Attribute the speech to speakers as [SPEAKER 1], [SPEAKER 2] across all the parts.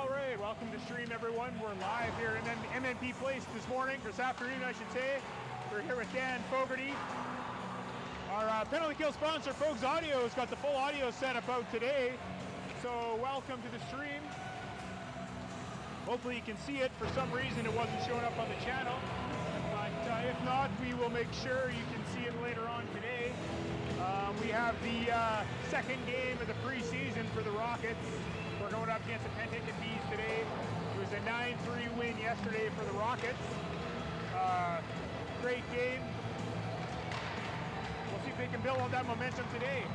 [SPEAKER 1] All right, welcome to stream, everyone. We're live here in MNP Place this morning, this afternoon, I should say. We're here with Dan Fogarty. Our penalty kill sponsor, Fogs Audio, has got the full audio setup out today. So welcome to the stream. Hopefully you can see it. For some reason, it wasn't showing up on the channel. But if not, we will make sure you can see it later on today. We have the second game of the preseason for the Rockets. We're going up against the Penticton Vees today. It was a 9-3 win yesterday for the Rockets. Great game. We'll see if they can build on that momentum today.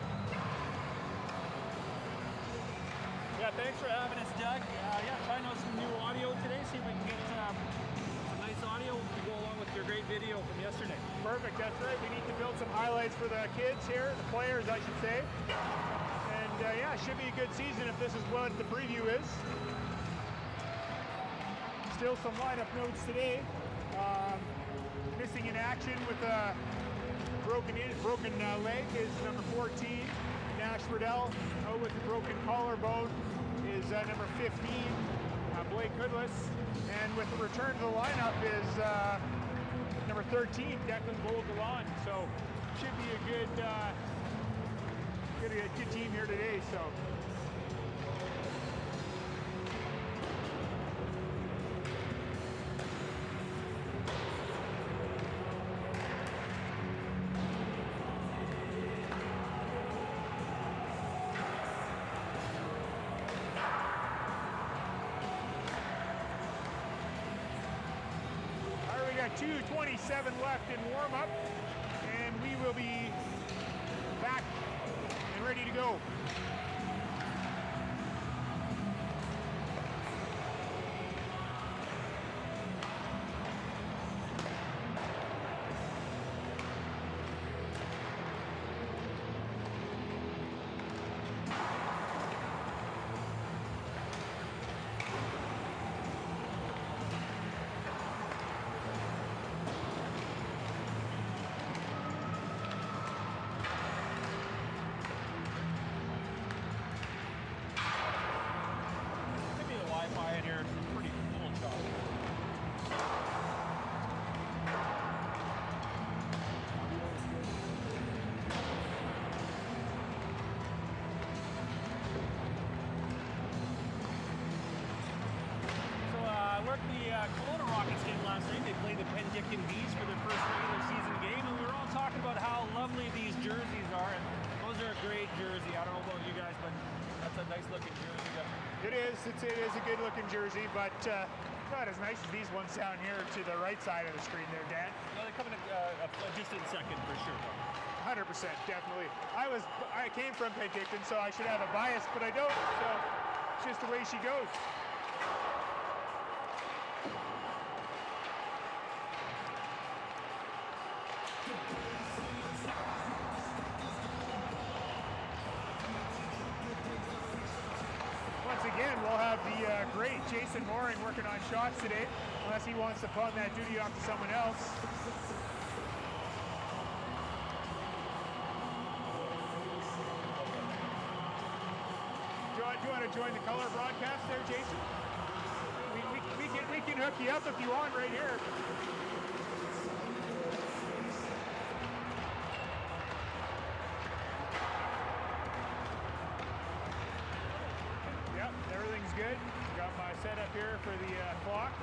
[SPEAKER 2] Yeah, thanks for having us, Doug. Trying out some new audio today, see if we can get some nice audio to go along with your great video from yesterday.
[SPEAKER 1] Perfect, that's right. We need to build some highlights for the kids here, the players, I should say. And it should be a good season if this is what the preview is. Still some lineup notes today. Missing in action with a broken leg is number 14, Nash Riddell. Out with a broken collarbone is number 15, Blake Goodless. And with the return to the lineup is number 13, Declan Gold-Gallant. So should be a good team here today. So. We got 2:27 left in warm-up, and we will be back and ready to go.
[SPEAKER 2] Kelowna Rockets game last night. They played the Penticton Vees for their first regular season game, and we were all talking about how lovely these jerseys are, and those are a great jersey. I don't know about you guys, but that's a nice looking jersey.
[SPEAKER 1] It is a good looking jersey, but not as nice as these ones down here to the right side of the screen there, Dan.
[SPEAKER 2] No, they come in a distant second for sure.
[SPEAKER 1] 100%, definitely. I came from Penticton, so I should have a bias, but I don't, so it's just the way she goes. Once again, we'll have the great Jason Mooring working on shots today, unless he wants to pawn that duty off to someone else. Do you want to join the color broadcast there, Jason? We can hook you up if you want right here. Yep, everything's good. Got my setup here for the clock.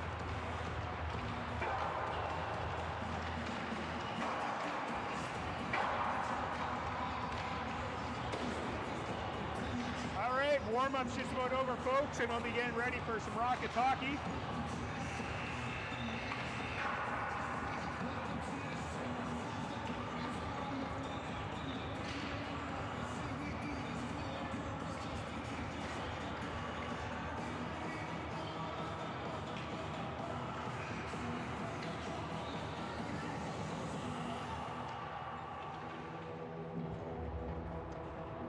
[SPEAKER 1] All right, warm-up's just about over, folks, and we'll be getting ready for some Rockets hockey.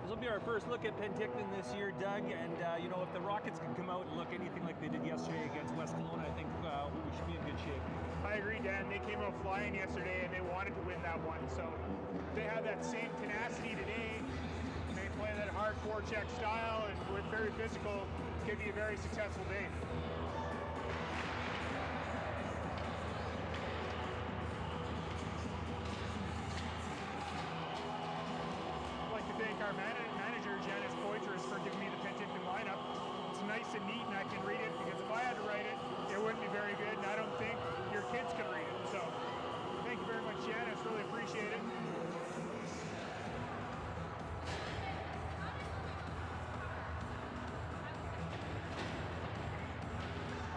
[SPEAKER 2] This will be our first look at Penticton this year, Doug, and if the Rockets can come out and look anything like they did yesterday against West Kelowna, I think we should be in good shape.
[SPEAKER 1] I agree, Dan. They came out flying yesterday and they wanted to win that one, so they have that same tenacity today. They play that hard forecheck style and we're very physical. could be a very successful day. I'd like to thank our manager, Janice Poitras, for giving me the Penticton lineup. It's nice and neat, and I can read it, because if I had to write it, it wouldn't be very good, and I don't think your kids could read it. So, thank you very much, Janice. Really appreciate it.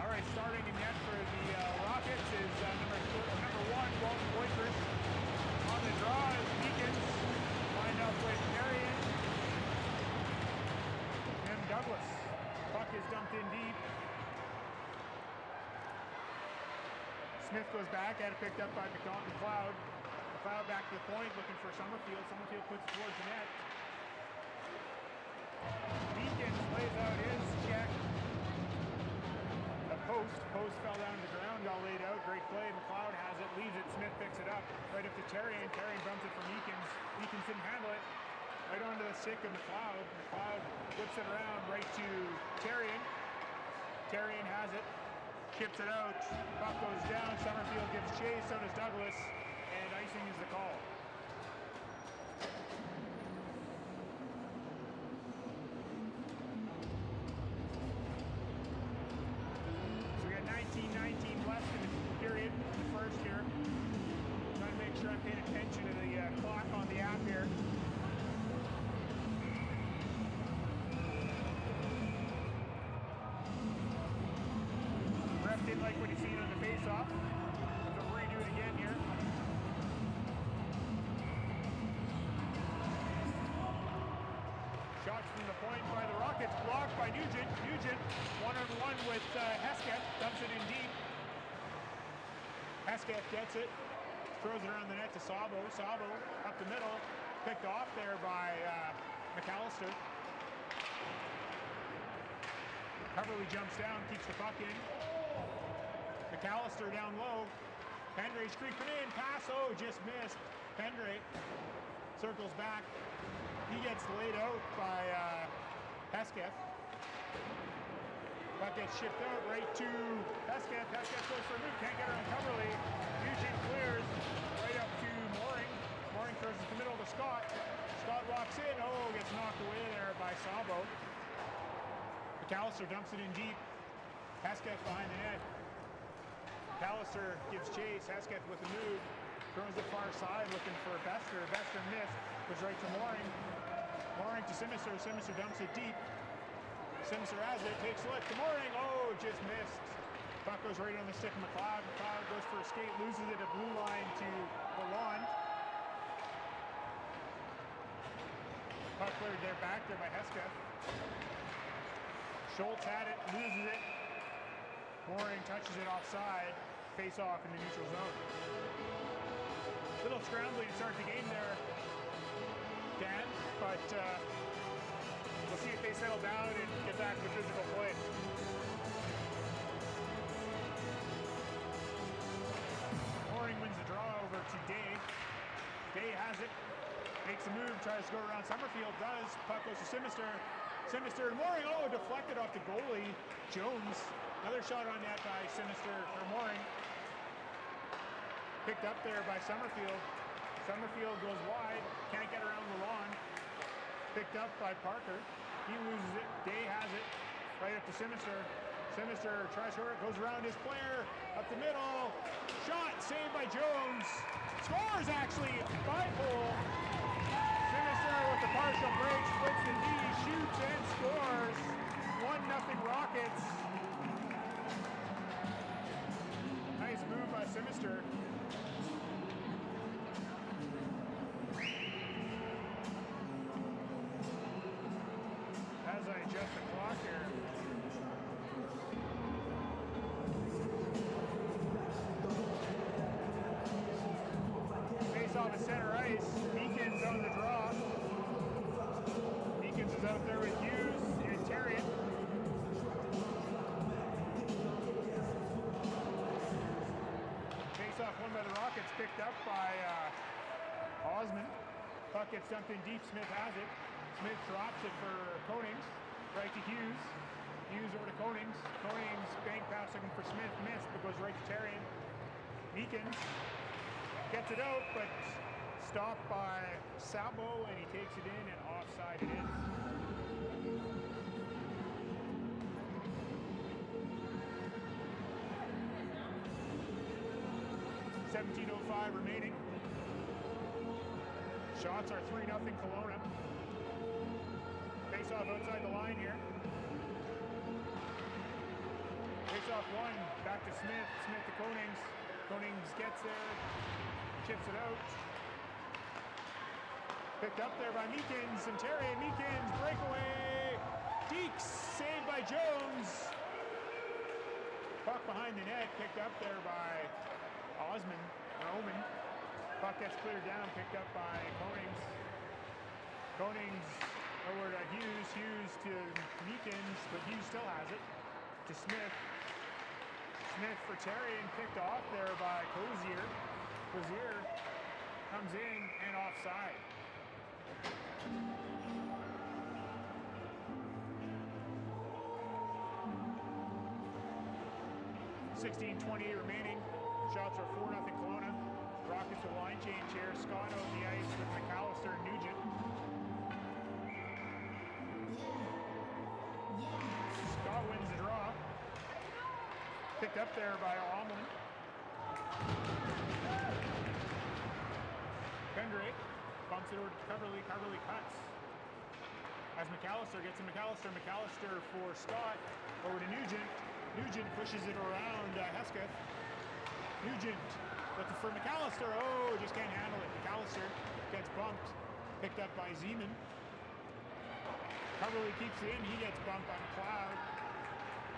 [SPEAKER 1] All right, starting in net for the Rockets is number 1, Walton Poitras. On the draw is Meekins, lined up with Marion and Douglas. Puck is dumped in deep. Smith goes back, had it picked up by McLeod. McLeod back to the point, looking for Summerfield. Summerfield puts it towards the net. Meekins lays out his check. A post fell down to the ground, got laid out. Great play. McLeod has it, leaves it. Smith picks it up right up to Terrian. Terrian bumps it for Meekins. Meekins didn't handle it. Right onto the stick of McLeod. McLeod whips it around right to Terrian. Terrian has it. Chips it out, puck goes down, Summerfield gives chase, so does Douglas, and icing is the call. So we got 19-19 left in the period, the first here. Trying to make sure I'm paying attention to the clock on the app here. Didn't like what he's seen on the face-off. So we're going to do it again here. Shots from the point by the Rockets, blocked by Nugent. Nugent, one-on-one with Hesketh, dumps it in deep. Hesketh gets it, throws it around the net to Sabo. Sabo up the middle, picked off there by McAllister. Coverly jumps down, keeps the puck in. McAllister down low. Pendray's creeping in. Pass, just missed. Pendray circles back. He gets laid out by Hesketh. Puck gets shipped out right to Hesketh. Hesketh goes for a move. Can't get around Coverly. Eugene clears right up to Mooring. Mooring throws it to the middle to Scott. Scott walks in. Gets knocked away there by Sabo. McAllister dumps it in deep. Hesketh behind the net. McAllister gives chase. Hesketh with a move. Throws it far side looking for Bester. Bester missed. Goes right to Mooring. Mooring to Simister. Simister dumps it deep. Simister has it. Takes a look to Mooring. Just missed. Puck goes right on the stick of McLeod. McLeod goes for a skate. Loses it at blue line to Lalonde. Puck cleared there back there by Hesketh. Schultz had it. Loses it. Mooring touches it offside. Face off in the neutral zone. Little scrambling to start the game there, Dan, but we'll see if they settle down and get back to physical play. Mooring wins the draw over to Day. Day has it. Makes a move, tries to go around Summerfield, does. Puck goes to Simister. Simister and Mooring, deflected off the goalie, Jones. Another shot on net by Simister or Mooring. Picked up there by Summerfield. Summerfield goes wide, can't get around the lawn. Picked up by Parker. He loses it. Day has it. Right up to Simister. Simister tries to goes around his player. Up the middle. Shot saved by Jones. Scores actually by Pole. Simister with the partial break, splits the knee, shoots and scores. 1-0 Rockets. Nice move by Simister. As I adjust the clock here. Face off at center ice. Meekins on the draw. Meekins is out there with Hughes and Terrian. Face off won by the Rockets, picked up by Osmond. Puck gets dumped in deep. Smith has it. Smith drops it for Konings. Right to Hughes. Hughes over to Konings. Konings bank pass looking for Smith. Missed, but goes right to Terrian. Meekins gets it out, but stopped by Sabo, and he takes it in, and offside it is. 17:05 remaining. Shots are 3-0 Kelowna. Face off outside the line here. Face off one, back to Smith. Smith to Konings. Konings gets there, chips it out. Picked up there by Meekins and Terry. Meekins breakaway. Deeks saved by Jones. Puck behind the net, picked up there by Omen. Puck gets cleared down, picked up by Konings. Konings over to Hughes. Hughes to Meekins, but Hughes still has it. To Smith. Smith for Terry and picked off there by Cozier. Cozier comes in and offside. $16:28 remaining. Shots are 4-0 Kelowna. Rockets with line change here. Scott on the ice with McAllister and Nugent. Scott wins the draw. Picked up there by Omlin. Pendrake bumps it over to Coverly. Coverly cuts. As McAllister gets to McAllister. McAllister for Scott. Over to Nugent. Nugent pushes it around Hesketh. Nugent looking for McAllister. Oh, just can't handle it. McAllister gets bumped. Picked up by Zeman. Coverly keeps it in. He gets bumped on Cloud.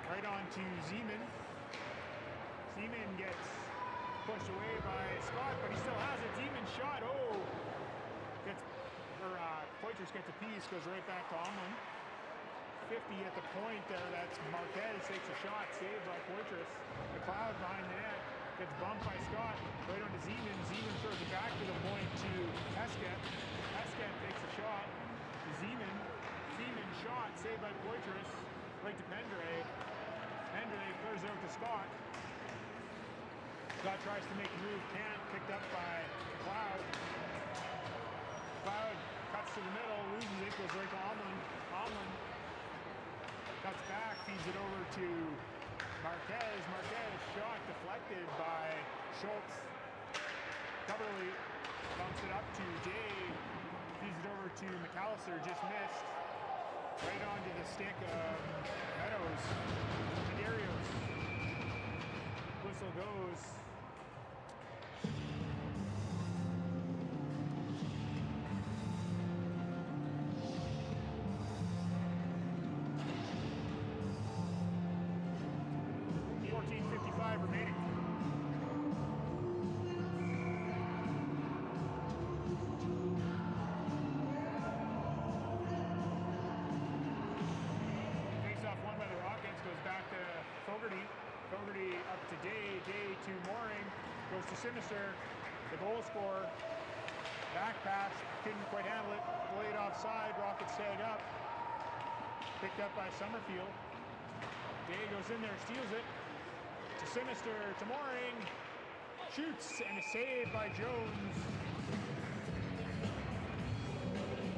[SPEAKER 1] Right on to Zeman. Zeman gets pushed away by Scott, but he still has it. Zeman shot. Oh, Poitras gets a piece. Goes right back to Omlin. 50 at the point there. That's Marquez takes a shot. Saved by Poitras. McLeod behind the net. Gets bumped by Scott, right onto Zeman. Zeman throws it back to the point to Hesketh. Hesketh takes a shot to Zeman. Zeman shot, saved by Poitras, right to Pendre. Pendre clears it out to Scott. Scott tries to make a move, can't. Picked up by Cloud. Cloud cuts to the middle, loses it, goes right to Omlin. Omlin cuts back, feeds it over to Marquez. Marquez shot deflected by Schultz. Coverly bumps it up to Dave. Feeds it over to McAllister. Just missed. Right onto the stick of Meadows. Medeiros. Whistle goes. Remaining. Face off one by the Rockets, goes back to Fogarty. Fogarty up to Day. Day to Mooring. Goes to Sinister. The goal scorer. Back pass. Couldn't quite handle it. Played offside. Rockets stayed up. Picked up by Summerfield. Day goes in there, steals it. To Sinister, to Mooring, shoots, and a save by Jones.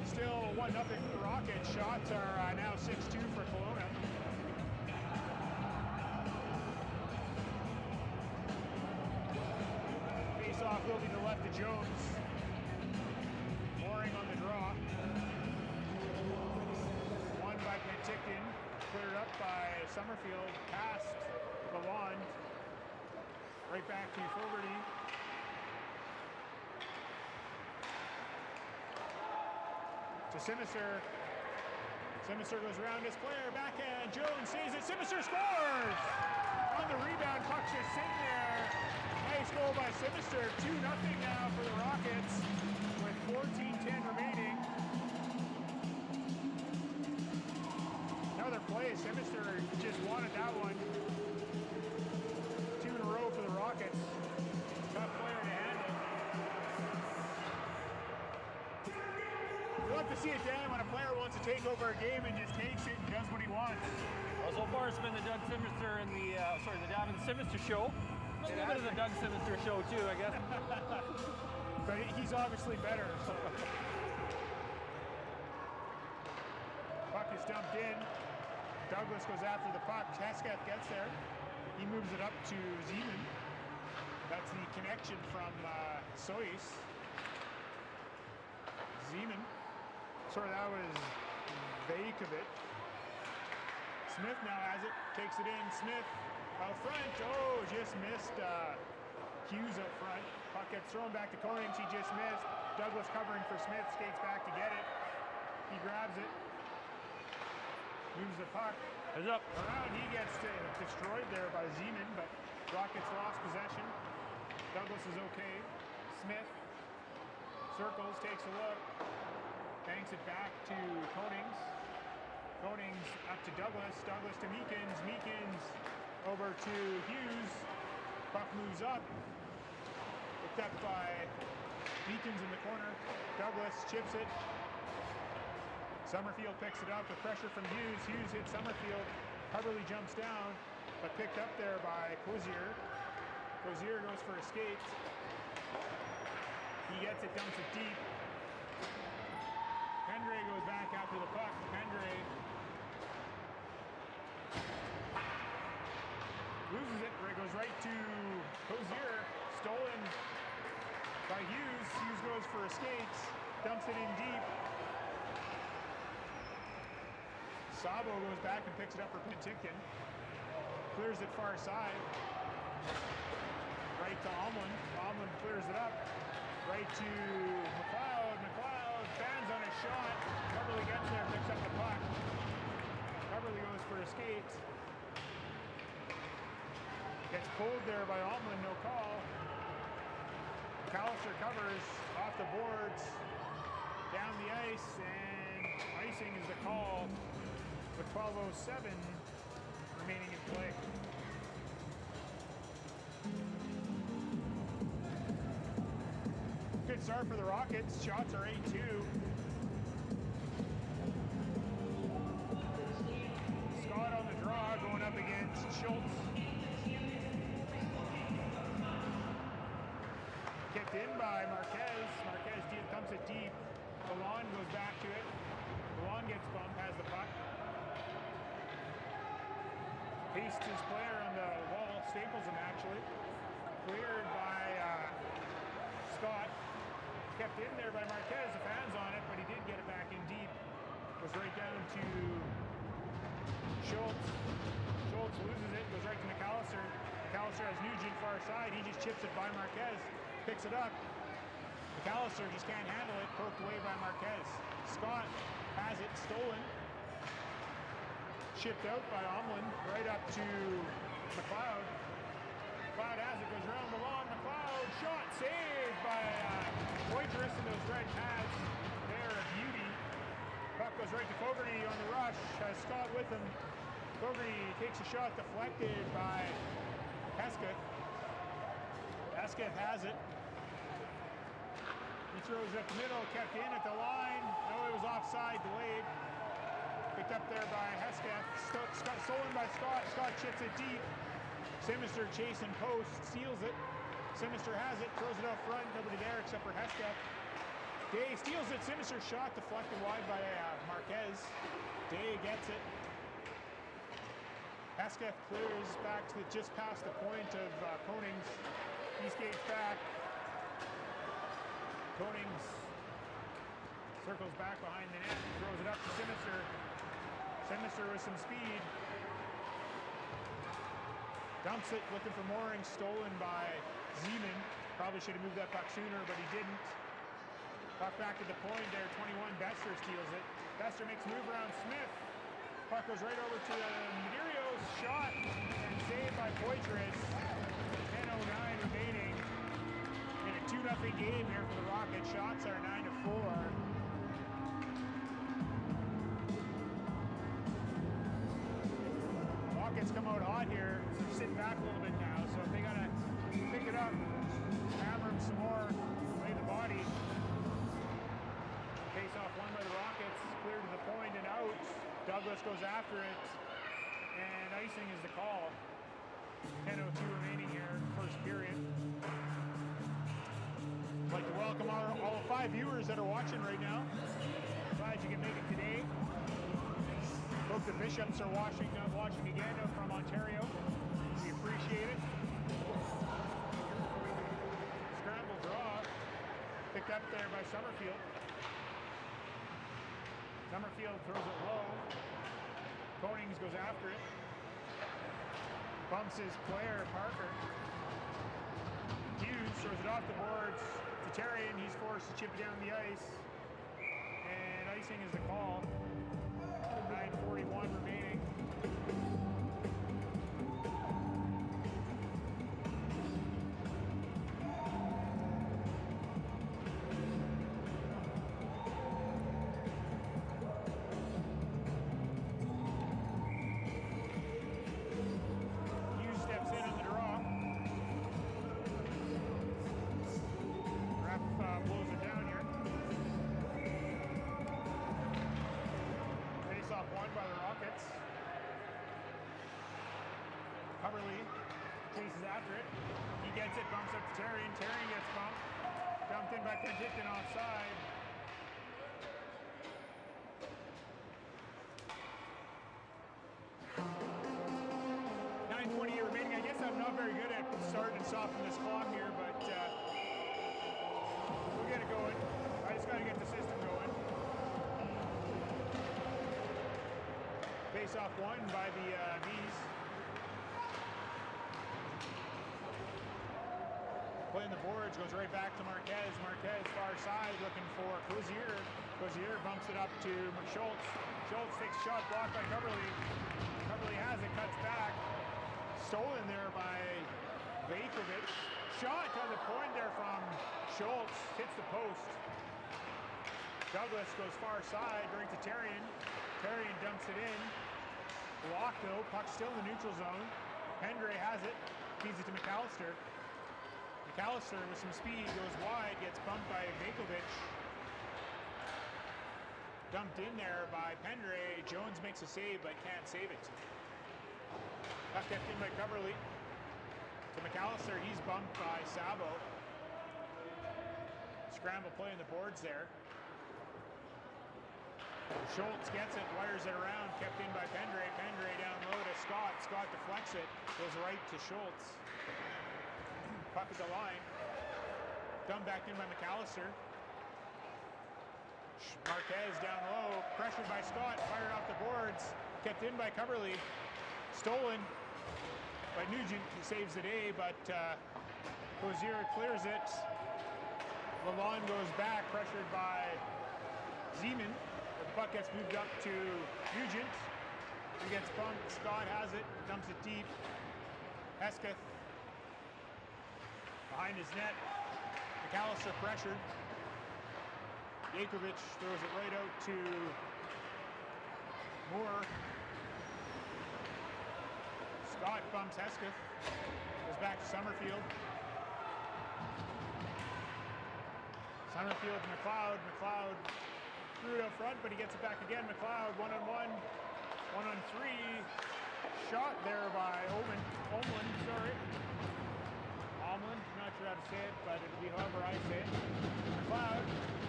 [SPEAKER 1] Still 1-0 for the Rockets. Shots are now 6-2 for Kelowna. Face off will be to the left of Jones. Mooring on the draw. Won by Penticton. Cleared up by Summerfield. Passed Lavon. Right back to Fogarty. To Simister. Simister goes around his player. Backhand. Jones sees it. Simister scores! On the rebound. Puck's just sitting there. Nice goal by Simister. 2-0 now for the Rockets with 14:10 remaining. Another play. Simister just wanted that one. 2 in a row for the Rockets. Tough player to handle. You love to see it, Dan, when a player wants to take over a game and just takes it and does what he wants.
[SPEAKER 2] Well, so far it's been the Doug Simister and the Davin Simister show. A little bit of the Doug Simister show too, I guess.
[SPEAKER 1] But he's obviously better. So. Puck is dumped in. Douglas goes after the puck. Hesketh gets there. He moves it up to Zeman. That's the connection from Sois. Zeman. Sorry, that was Vakovic. Smith now has it. Takes it in. Smith out front. Oh, just missed Hughes up front. Puck gets thrown back to Konings. He just missed. Douglas covering for Smith. Skates back to get it. He grabs it. Moves the puck.
[SPEAKER 2] Heads up.
[SPEAKER 1] Around. He gets destroyed there by Zeman, but Rockets lost possession. Douglas is okay. Smith circles, takes a look. Banks it back to Konings. Konings up to Douglas. Douglas to Meekins. Meekins over to Hughes. Puck moves up. Picked up by Meekins in the corner. Douglas chips it. Summerfield picks it up with pressure from Hughes. Hughes hits Summerfield. Coverly jumps down, but picked up there by Cozier. Cozier goes for a skate. He gets it, dumps it deep. Pendre goes back after the puck. Pendre loses it. It goes right to Cozier. Stolen by Hughes. Hughes goes for a skate. Dumps it in deep. Sabo goes back and picks it up for Penticton. Clears it far side. Right to Omlin. Omlin clears it up. Right to McLeod. McLeod bans on a shot. Coverly gets there, picks up the puck. Coverly goes for a skate. Gets pulled there by Omlin, no call. McAllister covers off the boards, down the ice, and icing is the call with 12:07 remaining in play. Good start for the Rockets. Shots are 8-2. Scott on the draw, going up against Schultz. Kicked in by Marquez. Marquez dumps it deep. Milan goes back to it. Milan gets bumped, has the puck. Paced his player on the wall, staples him actually. Cleared by Scott. Kept in there by Marquez, the fans on it, but he did get it back in deep. Goes right down to Schultz. Schultz loses it, goes right to McAllister. McAllister has Nugent far side, he just chips it by Marquez. Picks it up. McAllister just can't handle it, poked away by Marquez. Scott has it, stolen. Chipped out by Omlin, right up to McLeod. McLeod has it, goes around the lawn. McLeod, shot, saved by Poitras in those red pads. They're a beauty. Puck goes right to Fogarty on the rush, has Scott with him. Fogarty takes a shot deflected by Hesketh. Hesketh has it. He throws it up the middle, kept in at the line. No, it was offside, delayed. Picked up there by Hesketh. Stolen by Scott. Scott chips it deep. Simister chasing post, steals it. Simister has it, throws it up front. Nobody there except for Hesketh. Day steals it. Simister shot deflected wide by Marquez. Day gets it. Hesketh clears back to just past the point of Konings. He skates back. Konings circles back behind the net, throws it up to Simister. Simister with some speed. Dumps it, looking for mooring, stolen by Zeman. Probably should have moved that puck sooner, but he didn't. Puck back to the point there, 21, Bester steals it. Bester makes a move around Smith. Puck goes right over to Medeiros, shot, and saved by Poitras. 10:09 remaining in a 2-0 game here for the Rockets. Shots are 9-4. Rockets come out hot here, so they're sitting back a little bit now. So if they gotta pick it up, hammer them some more, lay the body. Face off won by the Rockets, clear to the point and out. Douglas goes after it, icing is the call. 10:02 remaining here, first period. I'd like to welcome all 5 viewers that are watching right now. Glad you can make it today. Hope the Bishops are watching again from Ontario. We appreciate it. Scramble draw. Picked up there by Summerfield. Summerfield throws it low. Konings goes after it. Bumps his player, Parker. Hughes throws it off the boards to Terrian. He's forced to chip it down the ice. And icing is the call. 9:41 remaining. Hughes steps in on the draw. Ref blows it down here. Face-off won by the Rockets. Coverly chases after it. He gets it, bumps up to Terrian. Terrian gets bumped. Dumped in by Penticton offside. .20 remaining. I guess I'm not very good at starting and stopping this clock here, but we'll get it going. I just got to get the system going. Face-off won by the Vees. Playing the boards, goes right back to Marquez. Marquez far side looking for Clozier. Clozier bumps it up to Schultz. Schultz takes a shot blocked by Coverly. Coverly has it, cuts back. Stolen there by Vejkovic. Shot to the point there from Schultz. Hits the post. Douglas goes far side, brings to Terrian. Terrian dumps it in. Blocked though, puck still in the neutral zone. Pendre has it, feeds it to McAllister. McAllister with some speed goes wide, gets bumped by Vejkovic. Dumped in there by Pendre. Jones makes a save but can't save it. Puck kept in by Coverly. To McAllister, he's bumped by Sabo. Scramble play on the boards there. Schultz gets it, wires it around, kept in by Pendre. Pendre down low to Scott. Scott deflects it, goes right to Schultz. Puck at the line. Dumped back in by McAllister. Marquez down low, pressured by Scott, fired off the boards, kept in by Coverly. Stolen by Nugent, he saves the day, but Clozier clears it. Lalonde goes back, pressured by Zeman. The puck gets moved up to Nugent. He gets bumped. Scott has it, dumps it deep. Hesketh behind his net. McAllister pressured. Vejkovic throws it right out to Moore. Scott bumps Hesketh. Goes back to Summerfield. Summerfield to McLeod. McLeod threw it up front, but he gets it back again. McLeod 1-on-1, 1-on-3. Shot there by Omlin, sorry. Omlin, not sure how to say it, but it'll be however I say it. McLeod,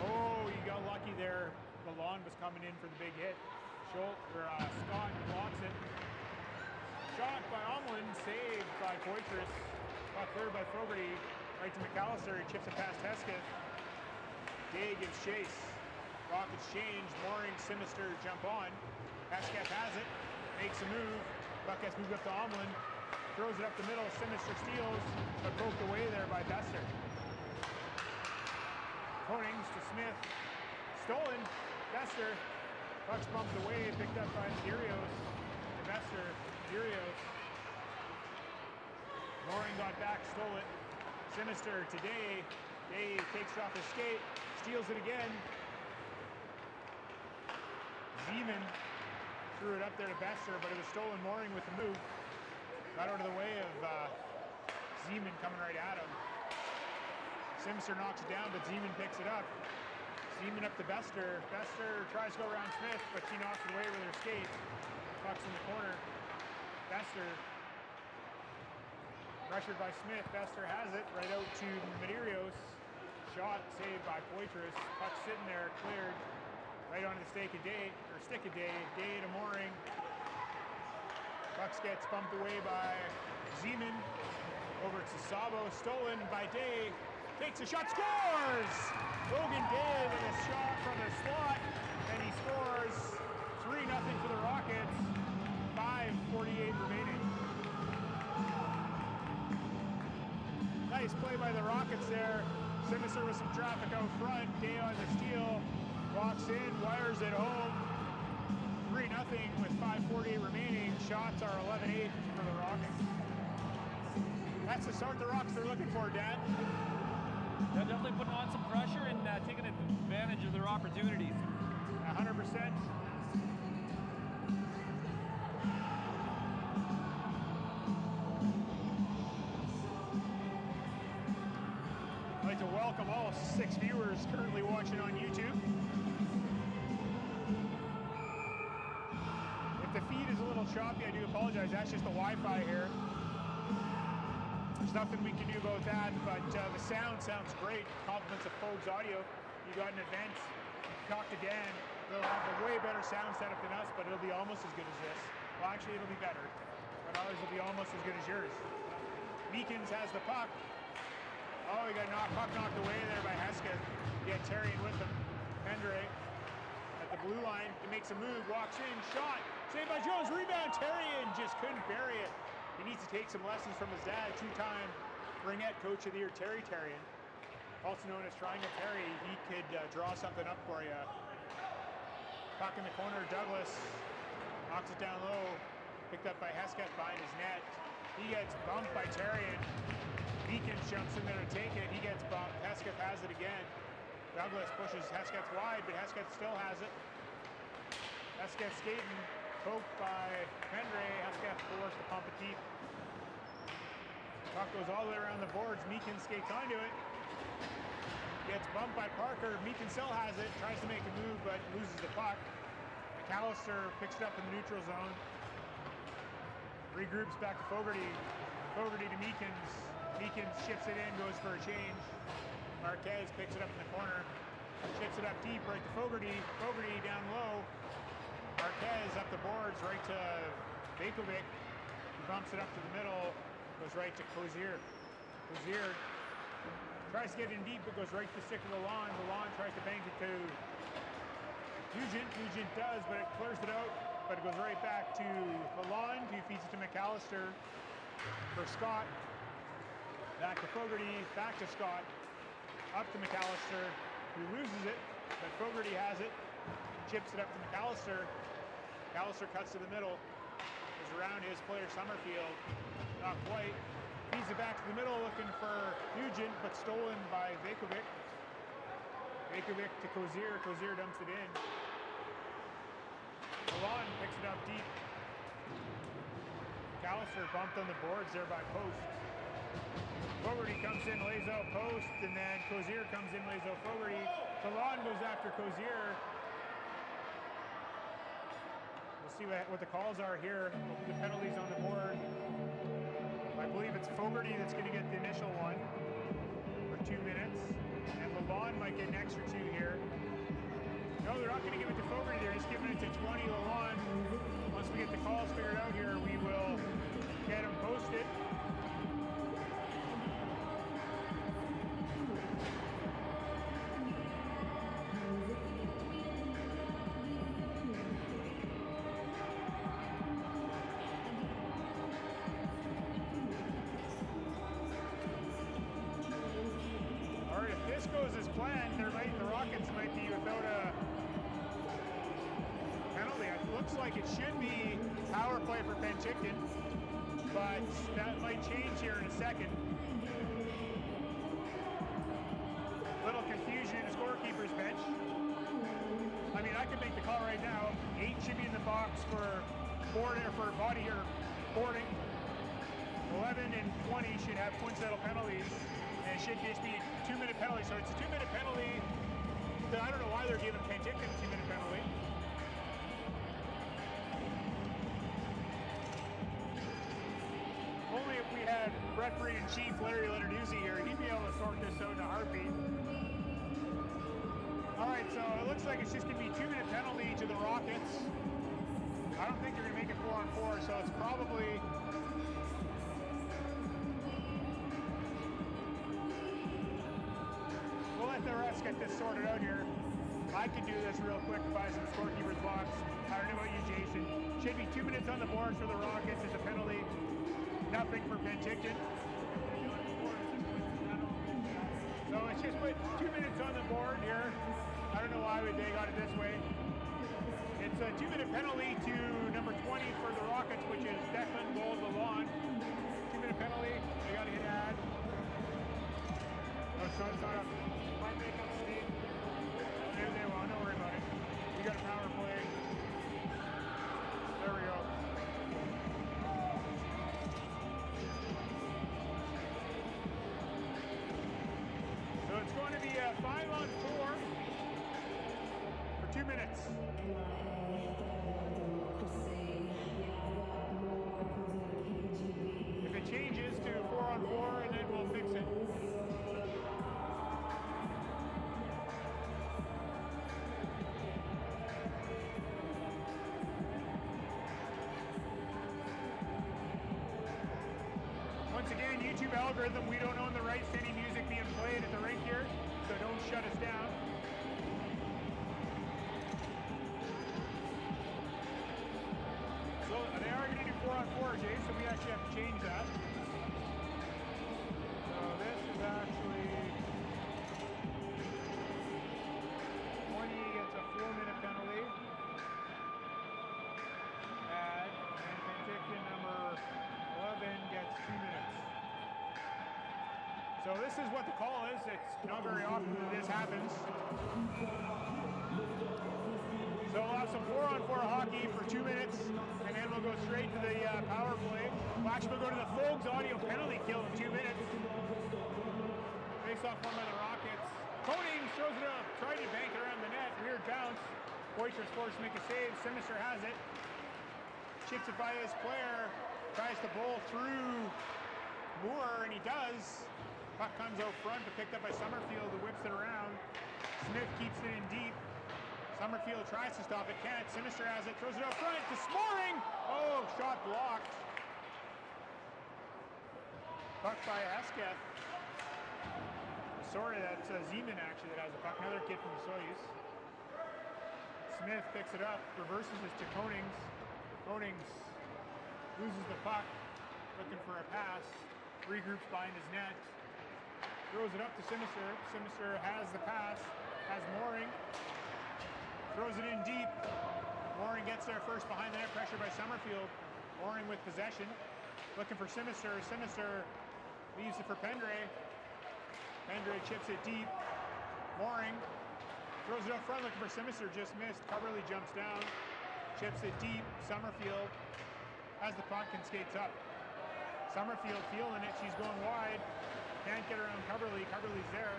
[SPEAKER 1] oh, he got lucky there. The lawn was coming in for the big hit. Scott blocks it. Shot by Omlin, saved by Poitras. Got cleared by Fogarty, right to McAllister. He chips it past Hesketh. Day gives chase. Rockets change. Mooring, Sinister jump on. Hesketh has it. Makes a move. Puck gets moved up to Omlin. Throws it up the middle. Sinister steals, but poked away there by Bester. Konings to Smith. Stolen. Bester. Puck's bumped away. Picked up by Dirios. Bester. Dirios. Mooring got back. Stole it. Sinister today. Day takes it off his skate. Steals it again. Zeman threw it up there to Bester, but it was stolen. Mooring with the move. Got out of the way of Zeman coming right at him. Sinister knocks it down, but Zeman picks it up. Zeman up to Bester. Bester tries to go around Smith, but she knocks it away with her skate. Puck's in the corner. Bester. Pressured by Smith. Bester has it right out to Medeiros. Shot saved by Poitras. Puck sitting there, cleared. Right onto the stick of Day. Day to Mooring. Pucks gets bumped away by Zeman. Over to Sabo. Stolen by Day. Takes a shot. Scores! Logan Day with a shot from the slot. And he scores 3-0 for the Rockets. 5:48 remaining. Nice play by the Rockets there. Simisser with some traffic out front. Day on the steal. Walks in, wires it home. 3-0 with 5:48 remaining. Shots are 11-8 for the Rockets. That's the start the Rocks are looking for, Dan.
[SPEAKER 2] They're definitely putting on some pressure and taking advantage of their opportunities.
[SPEAKER 1] 100%. I'd like to welcome all 6 viewers currently watching on YouTube. If the feed is a little choppy, I do apologize. That's just the Wi-Fi here. There's nothing we can do about that, but the sound sounds great. Compliments of Fogues Audio. You got an event, talk to Dan. They'll have a way better sound setup than us, but it'll be almost as good as this. Well, actually, it'll be better, but ours will be almost as good as yours. Meekins has the puck. Oh, he got puck knocked away there by Hesketh. He had Terrian with him. Pendre at the blue line. He makes a move, walks in, shot. Saved by Jones, rebound. Terrian just couldn't bury it. He needs to take some lessons from his dad, 2-time Ringette Coach of the Year, Terry Terrian. Also known as Triangle Terry. He could draw something up for you. Puck in the corner, Douglas knocks it down low. Picked up by Hesketh behind his net. He gets bumped by Terrian. Beacons jumps in there to take it. He gets bumped. Hesketh has it again. Douglas pushes Hesketh wide, but Hesketh still has it. Hesketh skating. Poked by Pendre. Hesketh forced to pump it deep. Puck goes all the way around the boards. Meekins skates onto it. Gets bumped by Parker. Meekins still has it. Tries to make a move, but loses the puck. McAllister picks it up in the neutral zone. Regroups back to Fogarty. Fogarty to Meekins. Meekins shifts it in, goes for a change. Marquez picks it up in the corner. Shifts it up deep right to Fogarty. Fogarty down low. Marquez up the boards right to Vekovic. He bumps it up to the middle. Goes right to Cozier. Cozier tries to get in deep, but goes right to the stick of Lalonde. Lalonde tries to bank it to Nugent. Nugent does, but it clears it out. But it goes right back to Lalonde, who feeds it to McAllister for Scott. Back to Fogarty, back to Scott, up to McAllister, who loses it, but Fogarty has it, chips it up to McAllister. McAllister cuts to the middle, is around his player Summerfield, not quite. Feeds it back to the middle, looking for Nugent, but stolen by Vekovic. Vekovic to Cozier, Cozier dumps it in. Milan picks it up deep. McAllister bumped on the boards there by Post. Fogarty comes in, lays out Post, and then Cozier comes in, lays out Fogarty. Milan goes after Cozier. We'll see what the calls are here. The penalties on the board. I believe it's Fogarty that's going to get the initial one for 2 minutes. And Lalonde might get an extra 2 here. No, they're not going to give it to Fogarty. They're just giving it to 20 Lalonde. Once we get the calls figured out here, we will get them posted. Goes as planned, the Rockets might be without a penalty. It looks like it should be power play for Penticton, but that might change here in a second. Little confusion in the scorekeeper's bench. I mean, I could make the call right now. 8 should be in the box for boarding or for body or boarding. 11 and 20 should have coincidental penalties. And it should just be a 2-minute penalty. So it's a 2-minute penalty. I don't know why they're giving Penticton a 2-minute penalty. referee-in-chief Larry Lenarduzzi here. He'd be able to sort this out in a heartbeat. All right, so it looks like it's just going to be a 2-minute penalty to the Rockets. I don't think they're going to make it 4-on-4, so it's probably... We'll let the refs get this sorted out here. I can do this real quick if I was in the scorekeeper's box. I don't know about you, Jason. Should be 2 minutes on the board for the Rockets as a penalty. Nothing for Penticton. So it's just put 2 minutes on the board here. I don't know why they got it this way. It's a 2-minute penalty to number 20 for the Rockets, which is Declan Bowles-Lalonde. 2-minute penalty. They got to hit ad. Oh, so it's not up. Might make up state. Maybe they won't. Don't worry about it. We got a power play. There we go. So it's going to be a 5-on-4 for 2 minutes. If it changes to 4-on-4, and then we'll fix it. Once again, YouTube algorithm, we don't own the rights to any music being played at the rink here, so don't shut us down. So they are going to do 4-on-4, Jay, so we actually have to change that. So this is actually 20 gets a 4-minute penalty. And Penticton number 11 gets 2 minutes. So this is what the call is. It's not very often that this happens. So we'll have some 4-on-4 hockey for 2 minutes, and then we'll go straight to the power play. We'll actually go to the Fogues audio penalty kill in 2 minutes. Face off one by the Rockets. Koning throws it up, trying to bank it around the net. Weird bounce. Poitras's forced to make a save. Sinister has it. Chips it by his player. Tries to bowl through Moore, and he does. Puck comes out front, but picked up by Summerfield, who whips it around. Smith keeps it in deep. Summerfield tries to stop it, can't. Sinister has it, throws it up front to Smoring. Oh, shot blocked. Puck by Hesketh. Sorry, that's Zeman actually that has the puck. Another kid from the Soyuz. Smith picks it up, reverses it to Konings. Konings loses the puck, looking for a pass. Regroups behind his net. Throws it up to Sinister. Sinister has the pass, has Mooring. Throws it in deep. Mooring gets there first behind the net, pressure by Summerfield. Mooring with possession. Looking for Sinister. Sinister leaves it for Pendre. Pendre chips it deep. Mooring throws it up front, looking for Sinister. Just missed. Coverly jumps down. Chips it deep. Summerfield has the puck and skates up. Summerfield feeling it. She's going wide. Can't get around Coverly. Coverly's there.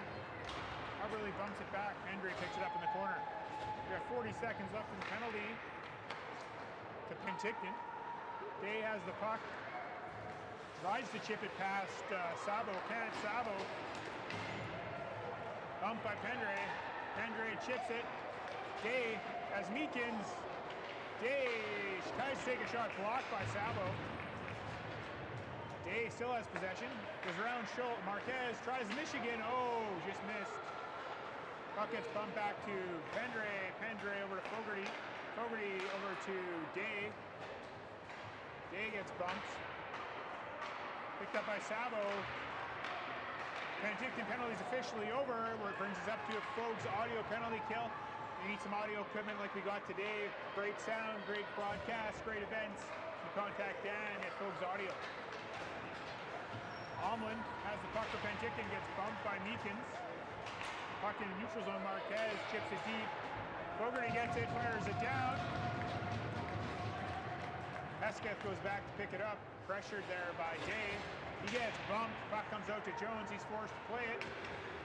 [SPEAKER 1] Coverly bumps it back. Pendre picks it up in the corner. We have 40 seconds left in the penalty to Penticton. Day has the puck. Tries to chip it past Sabo. Can't. Sabo. Bumped by Pendre. Pendre chips it. Day has Meekins. Day tries to take a shot, blocked by Sabo. Day still has possession. Goes around Schultz. Marquez tries Michigan. Oh, just missed. Puck gets bumped back to Pendre. Pendre over to Fogarty. Fogarty over to Day. Day gets bumped. Picked up by Sabo. Penticton penalty is officially over, where it brings us up to a Fogues audio penalty kill. You need some audio equipment like we got today. Great sound, great broadcast, great events. You contact Dan at Fogues Audio. Omlin has the puck for Penticton, gets bumped by Meekins. Puck in the neutral zone, Marquez chips it deep. Fogarty gets it, fires it down. Hesketh goes back to pick it up, pressured there by Day. He gets bumped, puck comes out to Jones, he's forced to play it.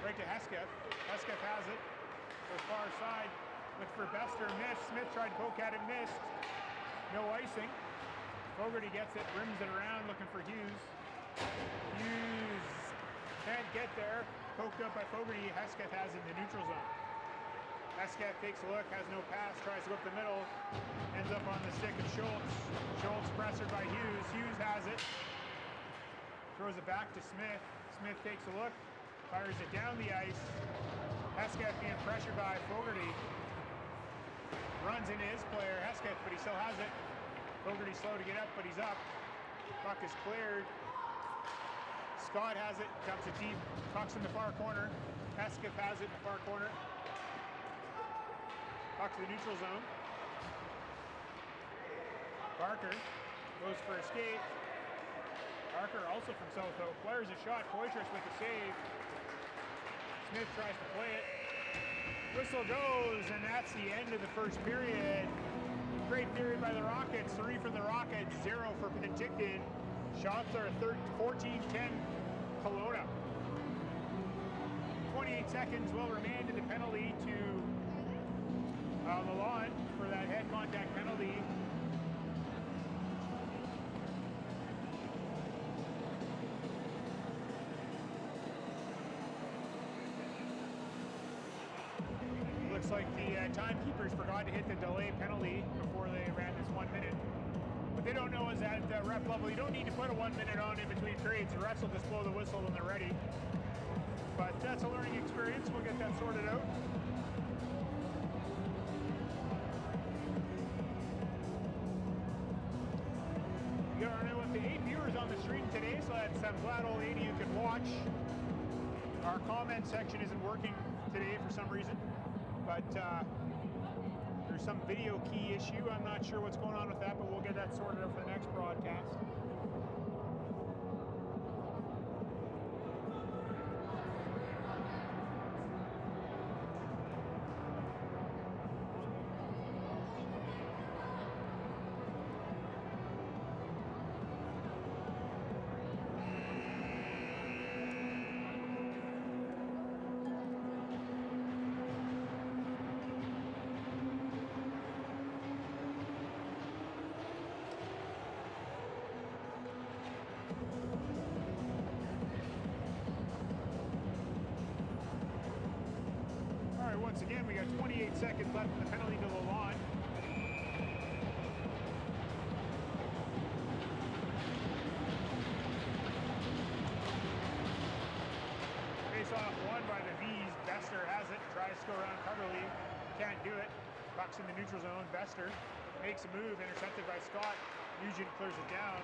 [SPEAKER 1] Right to Hesketh. Hesketh has it, goes far side. Looks for Bester, missed. Smith tried to poke at it, missed. No icing. Fogarty gets it, rims it around, looking for Hughes. Hughes get there. Poked up by Fogarty. Hesketh has it in the neutral zone. Hesketh takes a look, has no pass, tries to go up the middle, ends up on the stick of Schultz. Schultz pressured by Hughes. Hughes has it. Throws it back to Smith. Smith takes a look, fires it down the ice. Hesketh being pressured by Fogarty. Runs into his player, Hesketh, but he still has it. Fogarty's slow to get up, but he's up. Puck is cleared. Scott has it, dumps it deep. Puck's in the far corner. Hesketh has it in the far corner. Puck to the neutral zone. Barker goes for a skate. Barker also from South Oak. Flares a shot. Poitras with the save. Smith tries to play it. Whistle goes, and that's the end of the first period. Great period by the Rockets. 3 for the Rockets, 0 for Penticton. Shots are 14-10 Kelowna. 28 seconds will remain in the penalty to Lalonde for that head contact penalty. Looks like the timekeepers forgot to hit the delay penalty before they ran this 1 minute. What they don't know is at ref level, you don't need to put a 1 minute on in between periods. The refs will just blow the whistle when they're ready. But that's a learning experience. We'll get that sorted out. We are now up to 8 viewers on the stream today, so I'm glad all 80 you can watch. Our comment section isn't working today for some reason, but there's some video key issue. I'm not sure what's going on with that, but we'll get that sorted out for the next broadcast. Once again, we got 28 seconds left in the penalty to Lalonde. Face off won by the Vees. Bester has it, tries to go around Coverly, can't do it. Puck's in the neutral zone. Bester makes a move, intercepted by Scott. Nugent clears it down.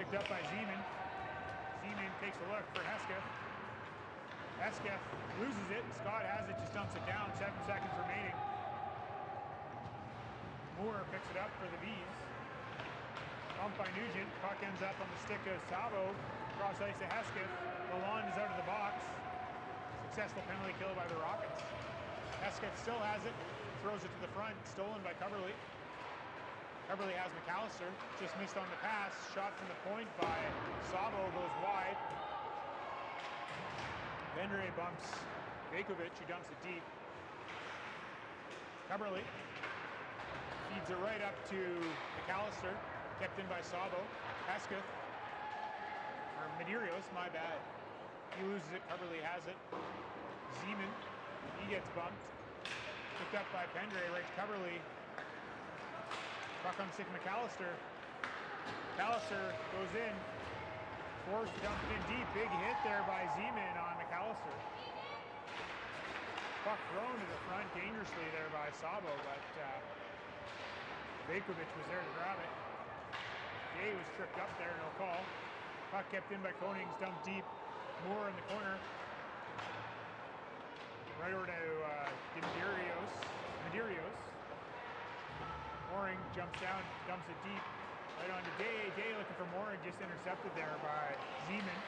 [SPEAKER 1] Picked up by Zeman. Zeman takes a look for Hesketh. Hesketh loses it. Scott has it, just dumps it down. 7 seconds remaining. Moore picks it up for the Vees. Bumped by Nugent. Puck ends up on the stick of Sabo. Cross ice to Hesketh. Lalonde is out of the box. Successful penalty kill by the Rockets. Hesketh still has it. Throws it to the front. Stolen by Coverly. Coverly has McAllister. Just missed on the pass. Shot from the point by Sabo goes wide. Bendre bumps Vekovic, who dumps it deep. Coverly feeds it right up to McAllister, kept in by Sabo. Hesketh, or Medeiros, my bad. He loses it, Coverly has it. Zeman, he gets bumped. Picked up by Bendre, right to Coverly. Puck on stick McAllister. McAllister goes in. Forced to dump it in deep. Big hit there by Zeman on McAllister. Puck thrown to the front dangerously there by Sabo, but Vekovic was there to grab it. Jay was tripped up there, no call. Puck kept in by Konings, dumped deep. Moore in the corner. Right over to Medeiros. Mooring jumps down, dumps it deep. Right on to Day. Day looking for Mooring, just intercepted there by Zeman.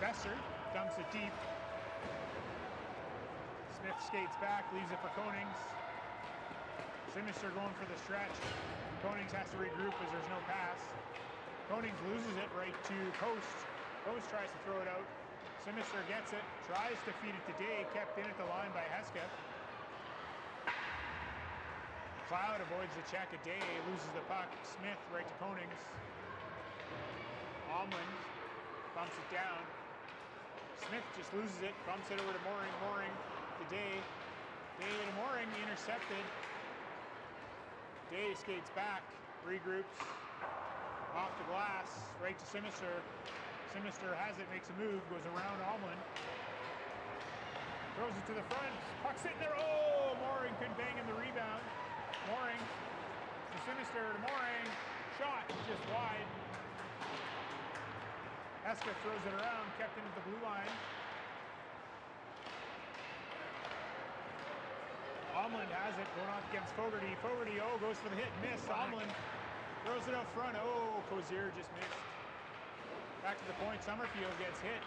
[SPEAKER 1] Besser dumps it deep. Smith skates back, leaves it for Konings. Sinister going for the stretch. Konings has to regroup as there's no pass. Konings loses it right to Coast. Coast tries to throw it out. Sinister gets it, tries to feed it to Day, kept in at the line by Hesketh. Cloud avoids the check of Day, loses the puck. Smith right to Konings. Omlin bumps it down. Smith just loses it, bumps it over to Mooring. Mooring to Day. Day to Mooring, intercepted. Day skates back, regroups, off the glass, right to Sinister. Sinister has it, makes a move, goes around Omlin. Throws it to the front, puck sitting there, oh! Mooring couldn't bang in the rebound. Mooring to Sinister to Mooring, shot just wide. Hesketh throws it around, kept into the blue line. Omlin has it, going off against Fogarty. Fogarty, oh, goes for the hit, miss. Omlin throws it out front. Oh, Cozier just missed. Back to the point, Summerfield gets hit.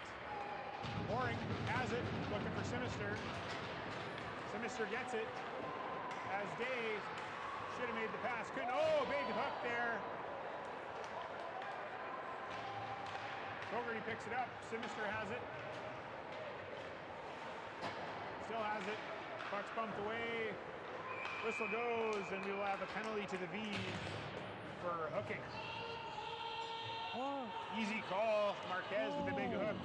[SPEAKER 1] Mooring has it, looking for Sinister. Sinister gets it. As Day should have made the pass, couldn't. Oh, big hook there. Fogarty picks it up, Sinister has it. Still has it. Puck's bumped away. Whistle goes, and we will have a penalty to the Vees for hooking. Oh, easy call. Marquez with the big hook.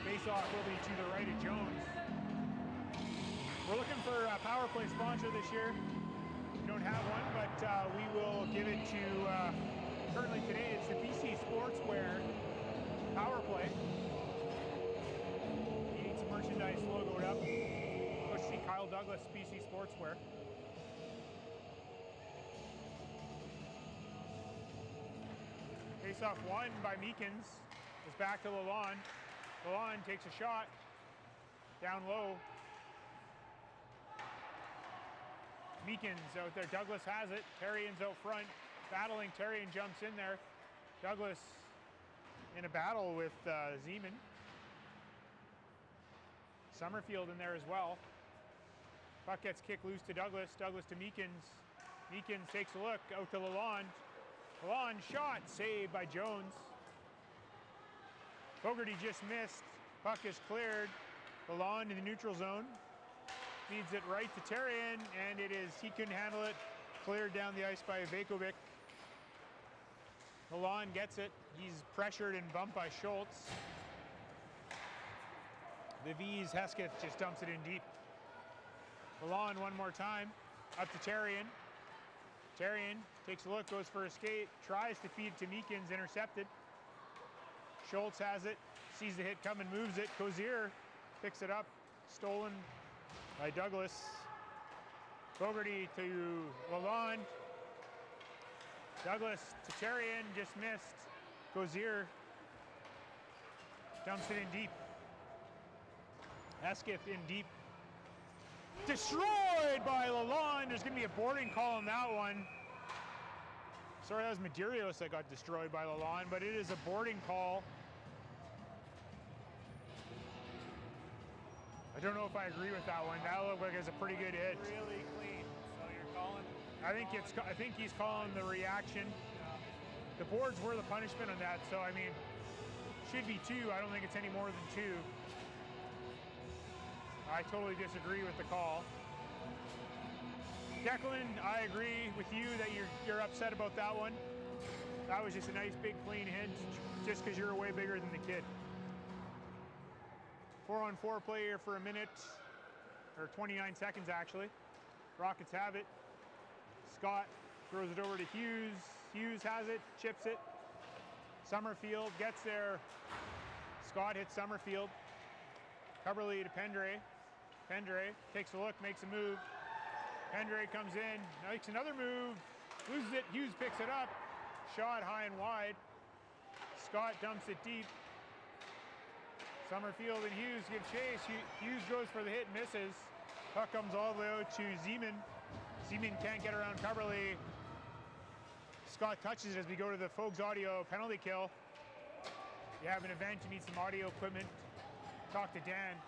[SPEAKER 1] Face-off will be to the right of Jones. We're looking for a power play sponsor this year. We don't have one, but we will give it to, currently today, it's the BC Sportswear Power Play. Merchandise logoed up. Push see Kyle Douglas, BC Sportswear. Face off won by Meekins. It's back to Lalonde. Lalonde takes a shot. Down low. Meekins out there. Douglas has it. Terrian's out front. Battling. Terrian jumps in there. Douglas in a battle with Zeman. Summerfield in there as well. Puck gets kicked loose to Douglas. Douglas to Meekins. Meekins takes a look out to Lalonde. Lalonde shot, saved by Jones. Fogarty just missed. Puck is cleared. Lalonde in the neutral zone. Feeds it right to Terrian, and it is, he couldn't handle it. Cleared down the ice by Vekovic. Lalonde gets it. He's pressured and bumped by Schultz. The Vees, Hesketh just dumps it in deep. Lalonde one more time, up to Terrian. Terrian takes a look, goes for a skate, tries to feed to Meekins, intercepted. Schultz has it, sees the hit coming, moves it. Cozier picks it up, stolen by Douglas. Fogarty to Lalonde. Douglas to Terrian, just missed. Cozier dumps it in deep. Hesketh in deep. Destroyed by Lalonde. There's going to be a boarding call on that one. Sorry, that was Medeiros that got destroyed by Lalonde, but it is a boarding call. I don't know if I agree with that one. That looked like it's a pretty good hit.
[SPEAKER 2] Really clean. So you're calling?
[SPEAKER 1] I think he's calling the reaction. The boards were the punishment on that, so I mean, should be 2. I don't think it's any more than 2. I totally disagree with the call. Declan, I agree with you that you're upset about that one. That was just a nice big clean hit, just because you're way bigger than the kid. 4-on-4 play here for a minute, or 29 seconds actually. Rockets have it. Scott throws it over to Hughes. Hughes has it, chips it. Summerfield gets there. Scott hits Summerfield. Coverley to Pendre. Pendre takes a look, makes a move. Pendre comes in, makes another move, loses it. Hughes picks it up. Shot high and wide. Scott dumps it deep. Summerfield and Hughes give chase. Hughes goes for the hit, misses. Puck comes all the way out to Zeman. Zeman can't get around Coverley. Scott touches it as we go to the Fogues Audio penalty kill. You have an event, you need some audio equipment. Talk to Dan.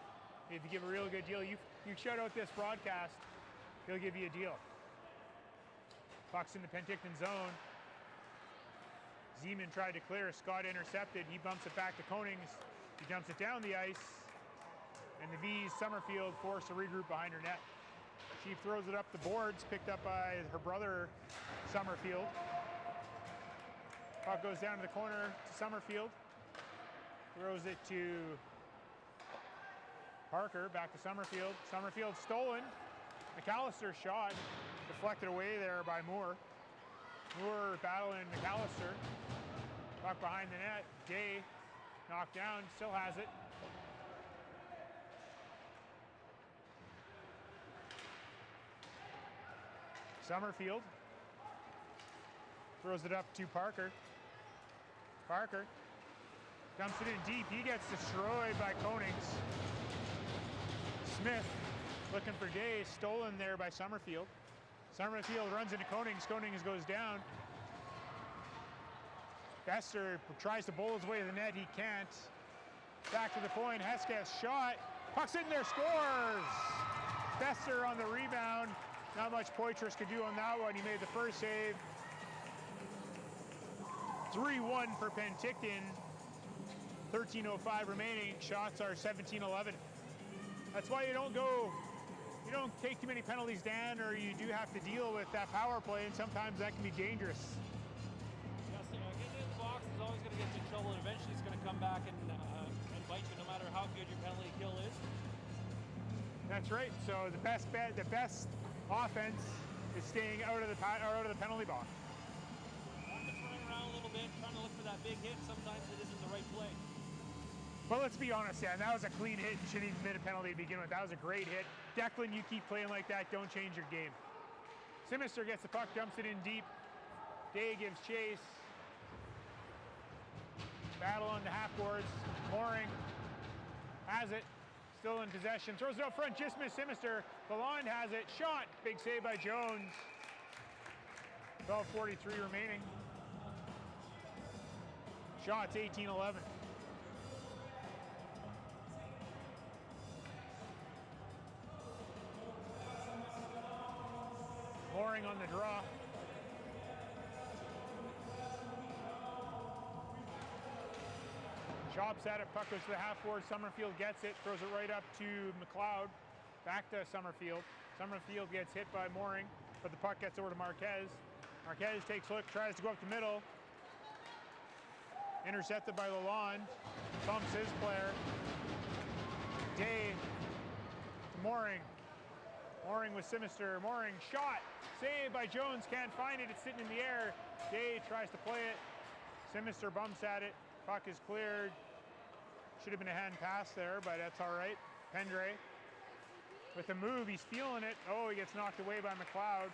[SPEAKER 1] If you give a real good deal, you shout out this broadcast, he'll give you a deal. Puck's in the Penticton zone. Zeman tried to clear, Scott intercepted. He bumps it back to Konings. He dumps it down the ice. And the Vees, Summerfield, forced to regroup behind her net. She throws it up the boards, picked up by her brother, Summerfield. Puck goes down to the corner to Summerfield. Throws it to Parker, back to Summerfield. Summerfield stolen. McAllister's shot deflected away there by Moore. Moore battling McAllister. Puck behind the net. Day knocked down, still has it. Summerfield throws it up to Parker. Parker dumps it in deep. He gets destroyed by Konings. Smith looking for Day, stolen there by Summerfield. Summerfield runs into Konings. Konings goes down. Bester tries to bowl his way to the net. He can't. Back to the point. Hesketh shot. Puck's in there. Scores! Bester on the rebound. Not much Poitras could do on that one. He made the first save. 3-1 for Penticton. 13:05 remaining. Shots are 17-11. That's why you don't take too many penalties, Dan, or you do have to deal with that power play, and sometimes that can be dangerous.
[SPEAKER 2] Yes, getting in the box is always going to get you in trouble, and eventually it's going to come back and bite you, no matter how good your penalty kill is.
[SPEAKER 1] That's right. So the best offense is staying out of the penalty box.
[SPEAKER 2] Just running around a little bit, trying to look for that big hit. Sometimes it isn't the right play.
[SPEAKER 1] But let's be honest, Dan, that was a clean hit. Shouldn't even been a penalty to begin with. That was a great hit. Declan, you keep playing like that. Don't change your game. Simister gets the puck, dumps it in deep. Day gives chase. Battle on the half boards. Mooring has it. Still in possession. Throws it up front. Just missed Simister. Lalonde has it. Shot. Big save by Jones. 12:43 remaining. Shots 18-11. Mooring on the draw. Chops at it, puck goes to the half board. Summerfield gets it, throws it right up to McLeod. Back to Summerfield. Summerfield gets hit by Mooring, but the puck gets over to Marquez. Marquez takes a look, tries to go up the middle. Intercepted by Lalonde. Bumps his player. Day to Mooring. Mooring with Simister. Mooring shot. Saved by Jones. Can't find it. It's sitting in the air. Day tries to play it. Simister bumps at it. Puck is cleared. Should have been a hand pass there, but that's all right. Pendre with the move. He's feeling it. Oh, he gets knocked away by McLeod.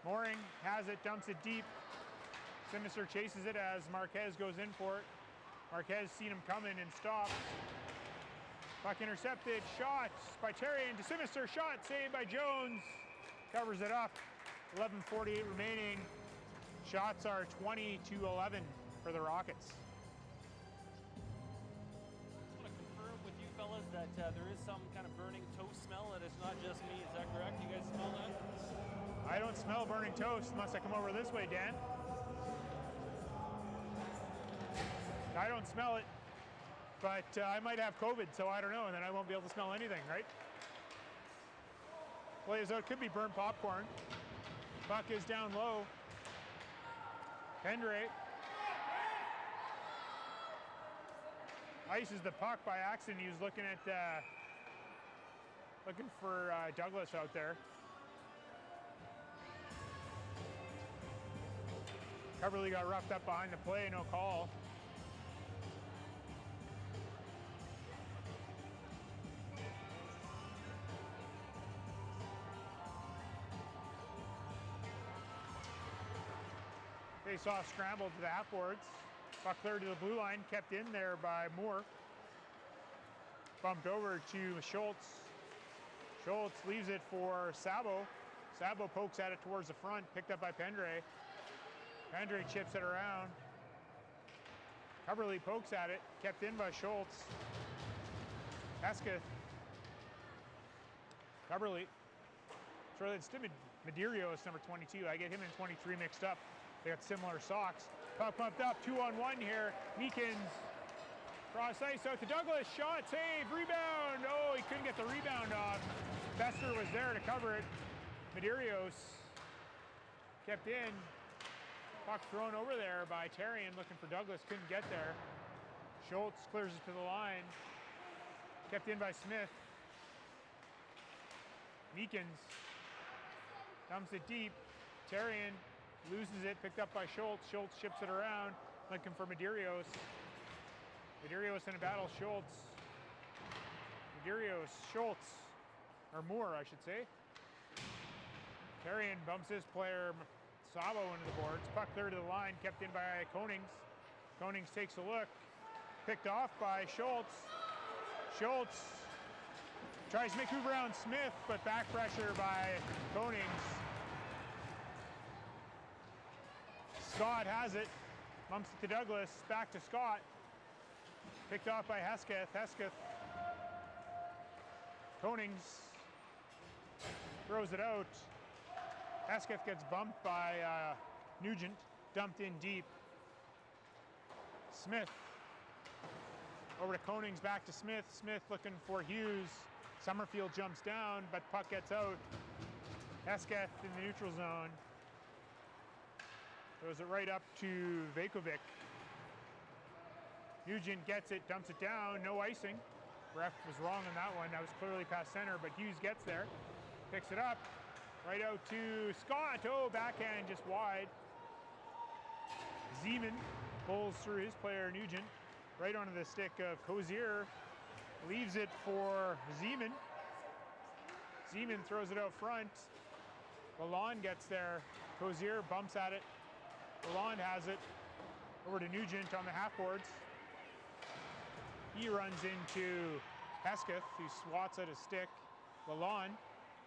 [SPEAKER 1] Mooring has it. Dumps it deep. Simister chases it as Marquez goes in for it. Marquez seen him coming and stops. Puck intercepted. Shot by Terry into Simister. Shot saved by Jones. Covers it up. 11:48 remaining. Shots are 20-11 for the Rockets.
[SPEAKER 2] I want to confirm with you fellas that there is some kind of burning toast smell, and it's not just me. Is that correct? You guys smell that?
[SPEAKER 1] I don't smell burning toast unless I come over this way, Dan. I don't smell it, but I might have COVID, so I don't know, and then I won't be able to smell anything, right? Plays out, could be burnt popcorn. Puck is down low. Pendre ices the puck by accident. He was looking for Douglas out there. Coverly got roughed up behind the play, no call. Face-off scrambled to the half boards. Puck cleared to the blue line, kept in there by Moore. Bumped over to Schultz. Schultz leaves it for Sabo. Sabo pokes at it towards the front, picked up by Pendre. Pendre chips it around. Coverly pokes at it, kept in by Schultz. Hesketh. Coverly. So it's Medeiros, number 22. I get him and 23 mixed up. They got similar socks. Puck pumped up, 2-on-1 here. Meekins, cross ice out to Douglas. Shot, save, rebound. Oh, he couldn't get the rebound off. Bester was there to cover it. Medeiros kept in. Puck thrown over there by Therrien, looking for Douglas, couldn't get there. Schultz clears it to the line. Kept in by Smith. Meekins dumps it deep. Therrien loses it, picked up by Schultz. Schultz ships it around, looking for Medeiros. Medeiros in a battle, Schultz. Medeiros, Schultz, or Moore, I should say. Therrien bumps his player, Sabo, into the boards. Puck clear to the line, kept in by Konings. Konings takes a look, picked off by Schultz. Schultz tries to make move around Smith, but back pressure by Konings. Scott has it, bumps it to Douglas, back to Scott. Picked off by Hesketh. Hesketh. Konings throws it out. Hesketh gets bumped by Nugent, dumped in deep. Smith over to Konings, back to Smith. Smith looking for Hughes. Summerfield jumps down, but puck gets out. Hesketh in the neutral zone. Throws it right up to Vekovic. Nugent gets it, dumps it down, no icing. Ref was wrong on that one. That was clearly past center, but Hughes gets there. Picks it up, right out to Scott. Oh, backhand just wide. Zeman pulls through his player, Nugent, right onto the stick of Cozier. Leaves it for Zeman. Zeman throws it out front. Lalonde gets there. Cozier bumps at it. Lalonde has it. Over to Nugent on the half boards. He runs into Hesketh, who swats at a stick. Lalonde,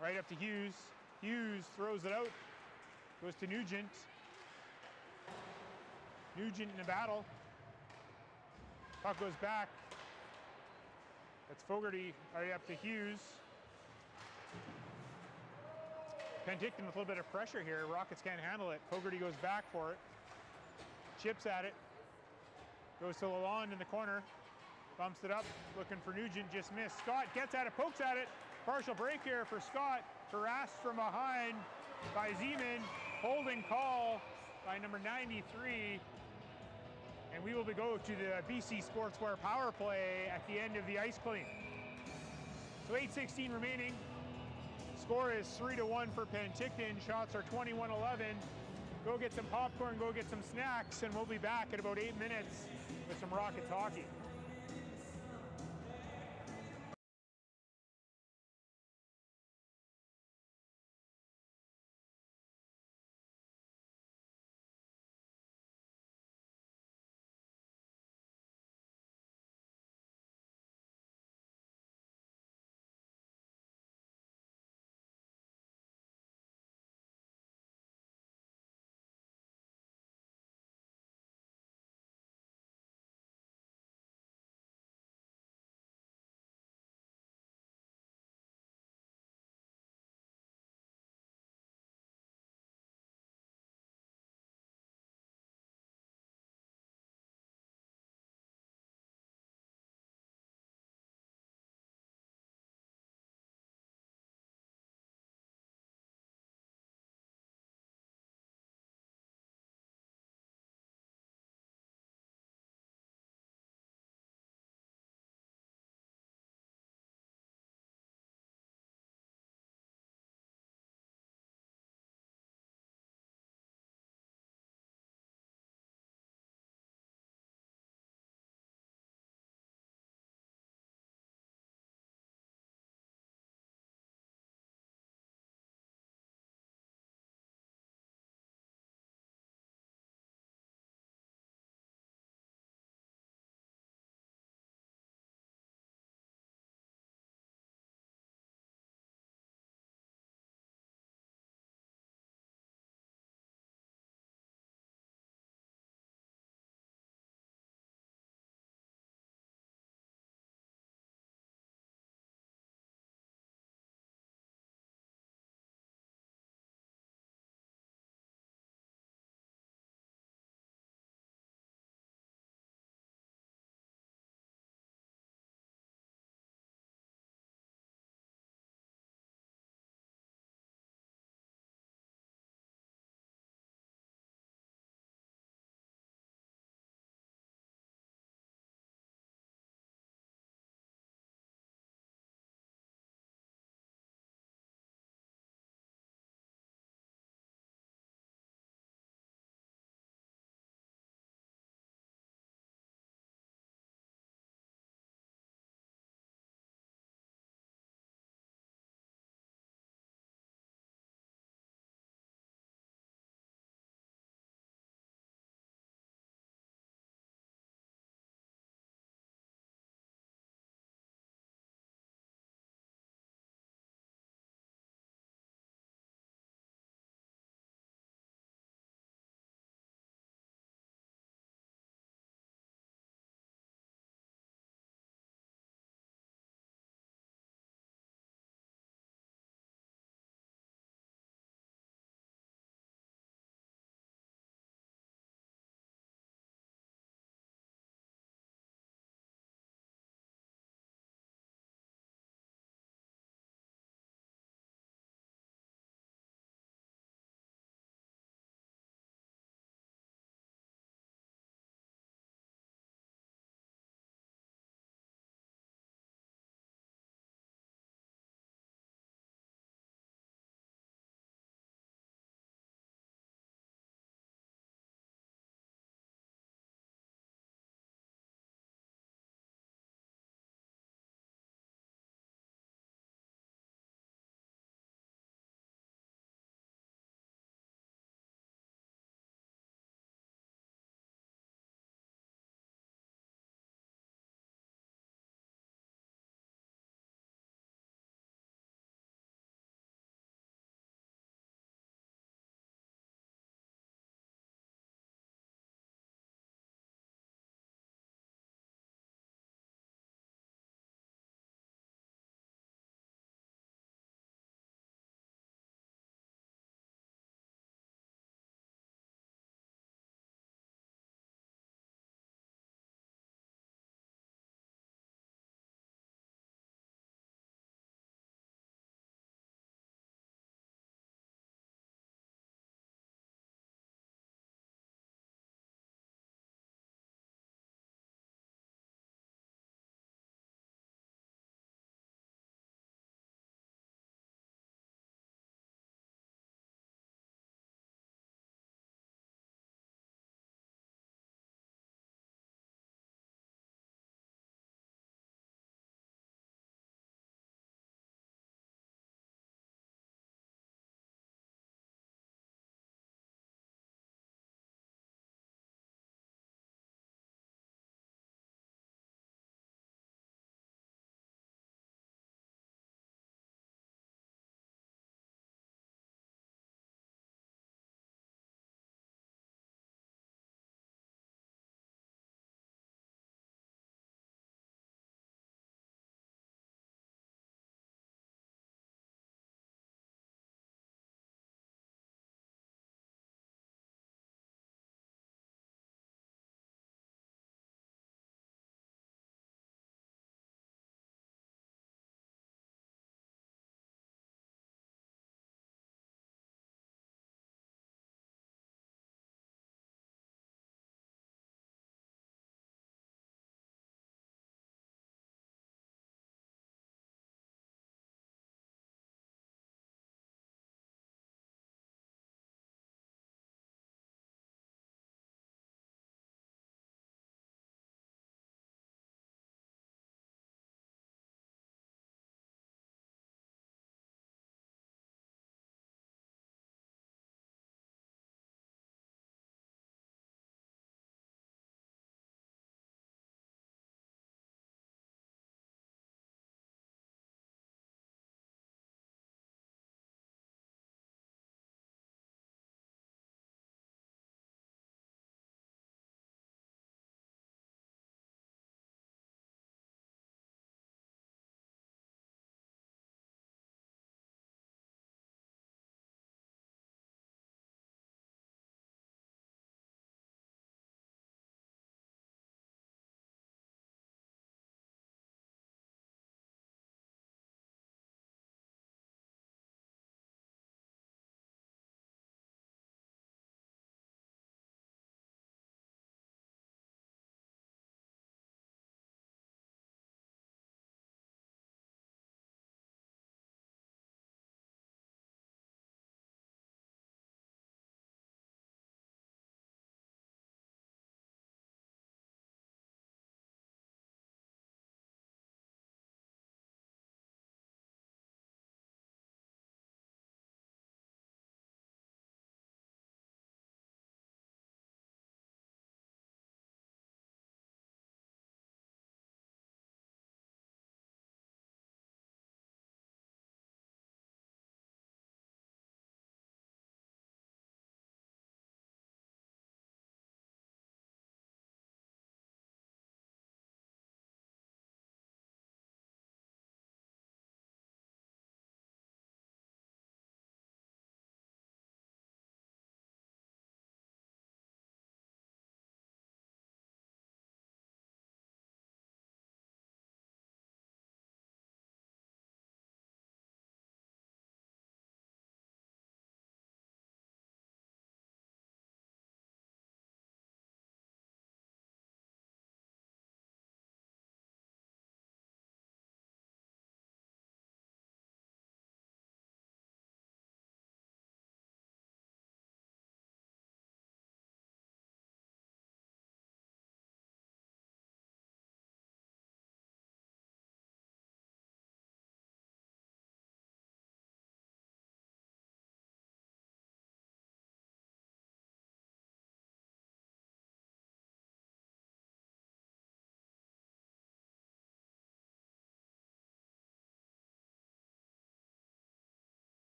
[SPEAKER 1] right up to Hughes. Hughes throws it out. Goes to Nugent. Nugent in a battle. Puck goes back. That's Fogarty, right up to Hughes. Penticton with a little bit of pressure here. Rockets can't handle it. Fogarty goes back for it. Chips at it. Goes to Lalonde in the corner. Bumps it up, looking for Nugent, just missed. Scott gets at it, pokes at it. Partial break here for Scott. Harassed from behind by Zeman. Holding call by number 93. And we will go to the BC Sportswear power play at the end of the ice clean. So 8:16 remaining. Score is 3-1 for Penticton. Shots are 21-11. Go get some popcorn, go get some snacks, and we'll be back in about 8 minutes with some Rockets hockey.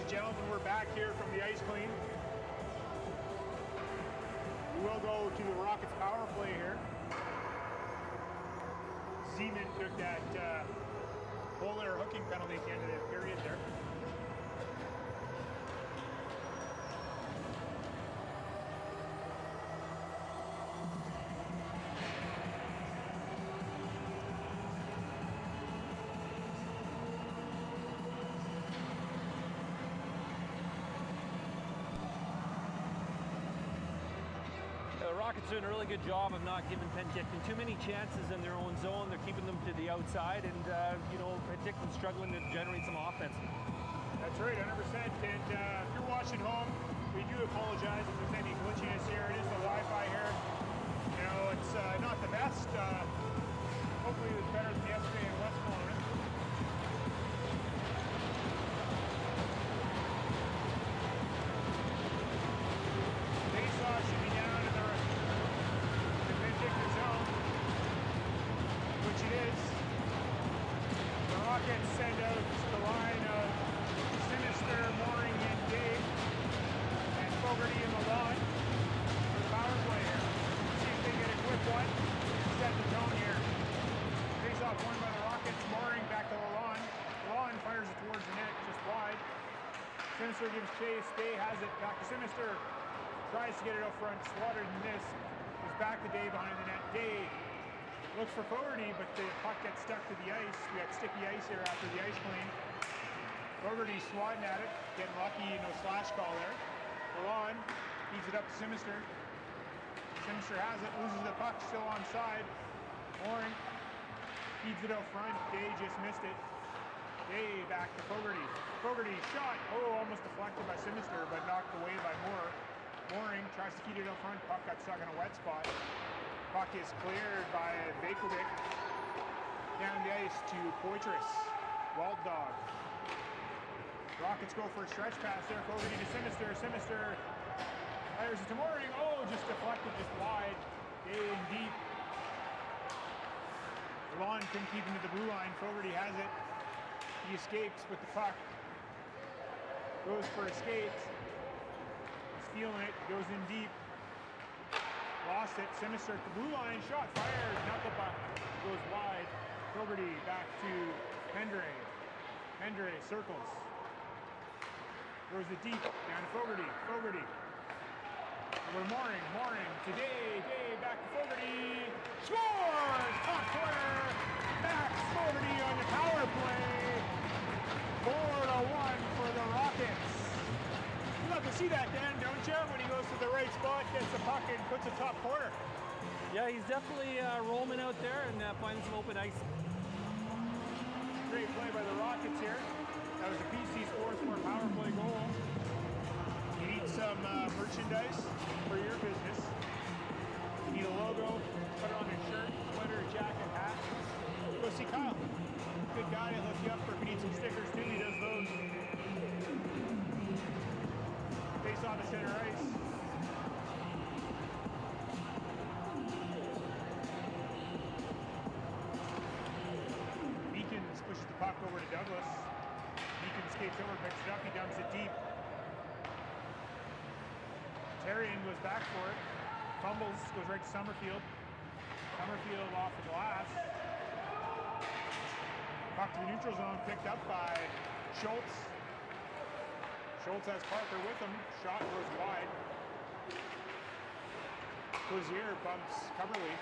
[SPEAKER 1] gentlemen, we're back here from the ice clean. We will go to the Rockets power play here. Zeman took that bowler hooking penalty at the end of the period there.
[SPEAKER 2] The Rockets doing a really good job of not giving Penticton too many chances in their own zone. They're keeping them to the outside, and you know, Penticton's struggling to generate some offense.
[SPEAKER 1] That's right, 100%. And if you're watching home, we do apologize if there's any glitchiness here. It is the Wi-Fi here. You know, it's not the best. Hopefully it was better than yesterday in West Kelowna. Face-off should be down in the Penticton zone, which it is. The Rockets send out the line of Sinister, Mooring, and Dave, and Fogarty in the lawn for the power play here. See if they get a quick one. Set the tone here. Face off won by the Rockets. Mooring back to the lawn. Lawn fires it towards the net, just wide. Sinister gives chase. Day has it back to Sinister. Tries to get it out front. Swatted and missed. Goes back to Day behind the net. Day looks for Fogarty, but the puck gets stuck to the ice. We got sticky ice here after the ice clean. Fogarty swatting at it, getting lucky, no slash call there. Milan feeds it up to Sinister. Sinister has it, loses the puck, still onside. Mooring feeds it out front. Day just missed it. Day back to Fogarty. Fogarty shot, almost deflected by Sinister, but knocked away by Moore. Mooring tries to feed it out front, puck got stuck in a wet spot. Puck is cleared by Vakovic. Down the ice to Poitras. Wild Dog. Rockets go for a stretch pass there. Fogarty to Sinister. Sinister fires it to Mooring. Just deflected, just wide. Day in deep. Milan couldn't keep him to the blue line. Fogarty has it. He escapes with the puck. Goes for a skate. He's feeling it. Goes in deep. Lost it. Sinister at the blue line. Shot fired. Knuckle puck goes wide. Fogarty back to Pendre. Pendre circles. Throws it deep. Down to Fogarty. Fogarty. Over Mooring. Mooring to Day. Day back to Fogarty. Scores! Top corner. Max Fogarty on the power play. 4-1 for the Rockets. You love to see that, Dan, don't you? When he goes to the right spot, gets the puck, and puts a top corner.
[SPEAKER 2] Yeah, he's definitely roaming out there and finding some open ice.
[SPEAKER 1] Great play by the Rockets here. That was a PC Sports for a power play goal. You need some merchandise for your business. You need a logo, put it on a shirt, sweater, jacket, hat. Go see Kyle. Good guy, he'll hook you up, or if you need some stickers too, he does those. Face on the center ice. Meekins pushes the puck over to Douglas. Meekins skates over, picks it up, he dumps it deep. Terrian goes back for it. Fumbles, goes right to Summerfield. Summerfield off the glass. Puck to the neutral zone, picked up by Schultz. Schultz has Parker with him. Shot goes wide. Clozier bumps Coverly.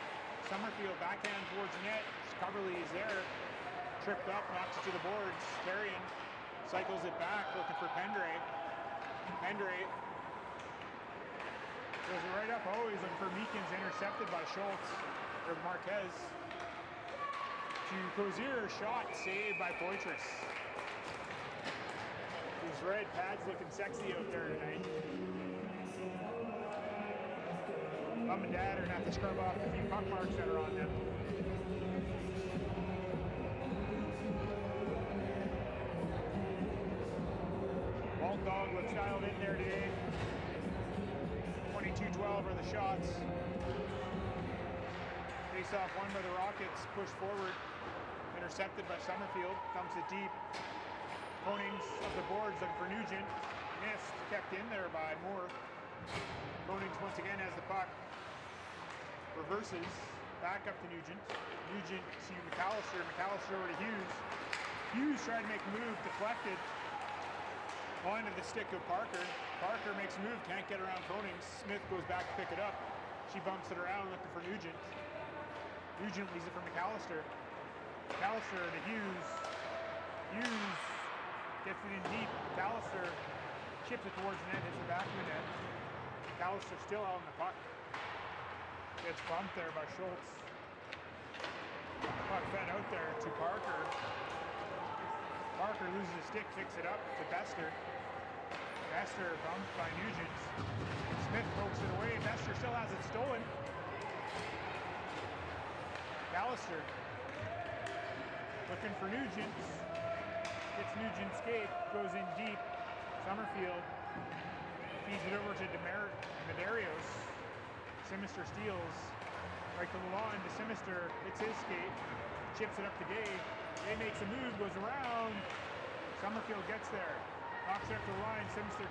[SPEAKER 1] Summerfield backhand towards the net. Coverly is there. Tripped up, knocks it to the boards. Terrian cycles it back, looking for Pendre. Pendre goes right up. He's looking for Meekins, intercepted by Schultz, or Marquez. To Clozier, shot, saved by Poitras. These red pads looking sexy out there tonight. Mom and Dad are gonna have to scrub off a few puck marks that are on them. Walt Dog looks dialed in there today. 22-12 are the shots. Face off won by the Rockets, pushed forward. Intercepted by Summerfield, dumps it deep. Konings of the boards looking for Nugent. Missed, kept in there by Moore. Konings once again has the puck. Reverses, back up to Nugent. Nugent to McAllister. McAllister over to Hughes. Hughes tried to make a move, deflected. Onto the stick of Parker. Parker makes a move, can't get around Konings. Smith goes back to pick it up. She bumps it around looking for Nugent. Nugent leaves it for McAllister. McAllister to Hughes. Hughes gets it in deep. McAllister chips it towards the net, hits the back of the net. McAllister still out on the puck. Gets bumped there by Schultz. Puck fed out there to Parker. Parker loses a stick, picks it up to Bester. Bester bumped by Nugent. Smith pokes it away. Bester still has it stolen. McAllister looking for Nugent. Gets Nugent's skate, goes in deep. Summerfield feeds it over to Medeiros. Simister steals. Right to the line to Simister. It's his skate. Chips it up to Day. Day makes a move, goes around. Summerfield gets there. Knocks it up to the line. Simister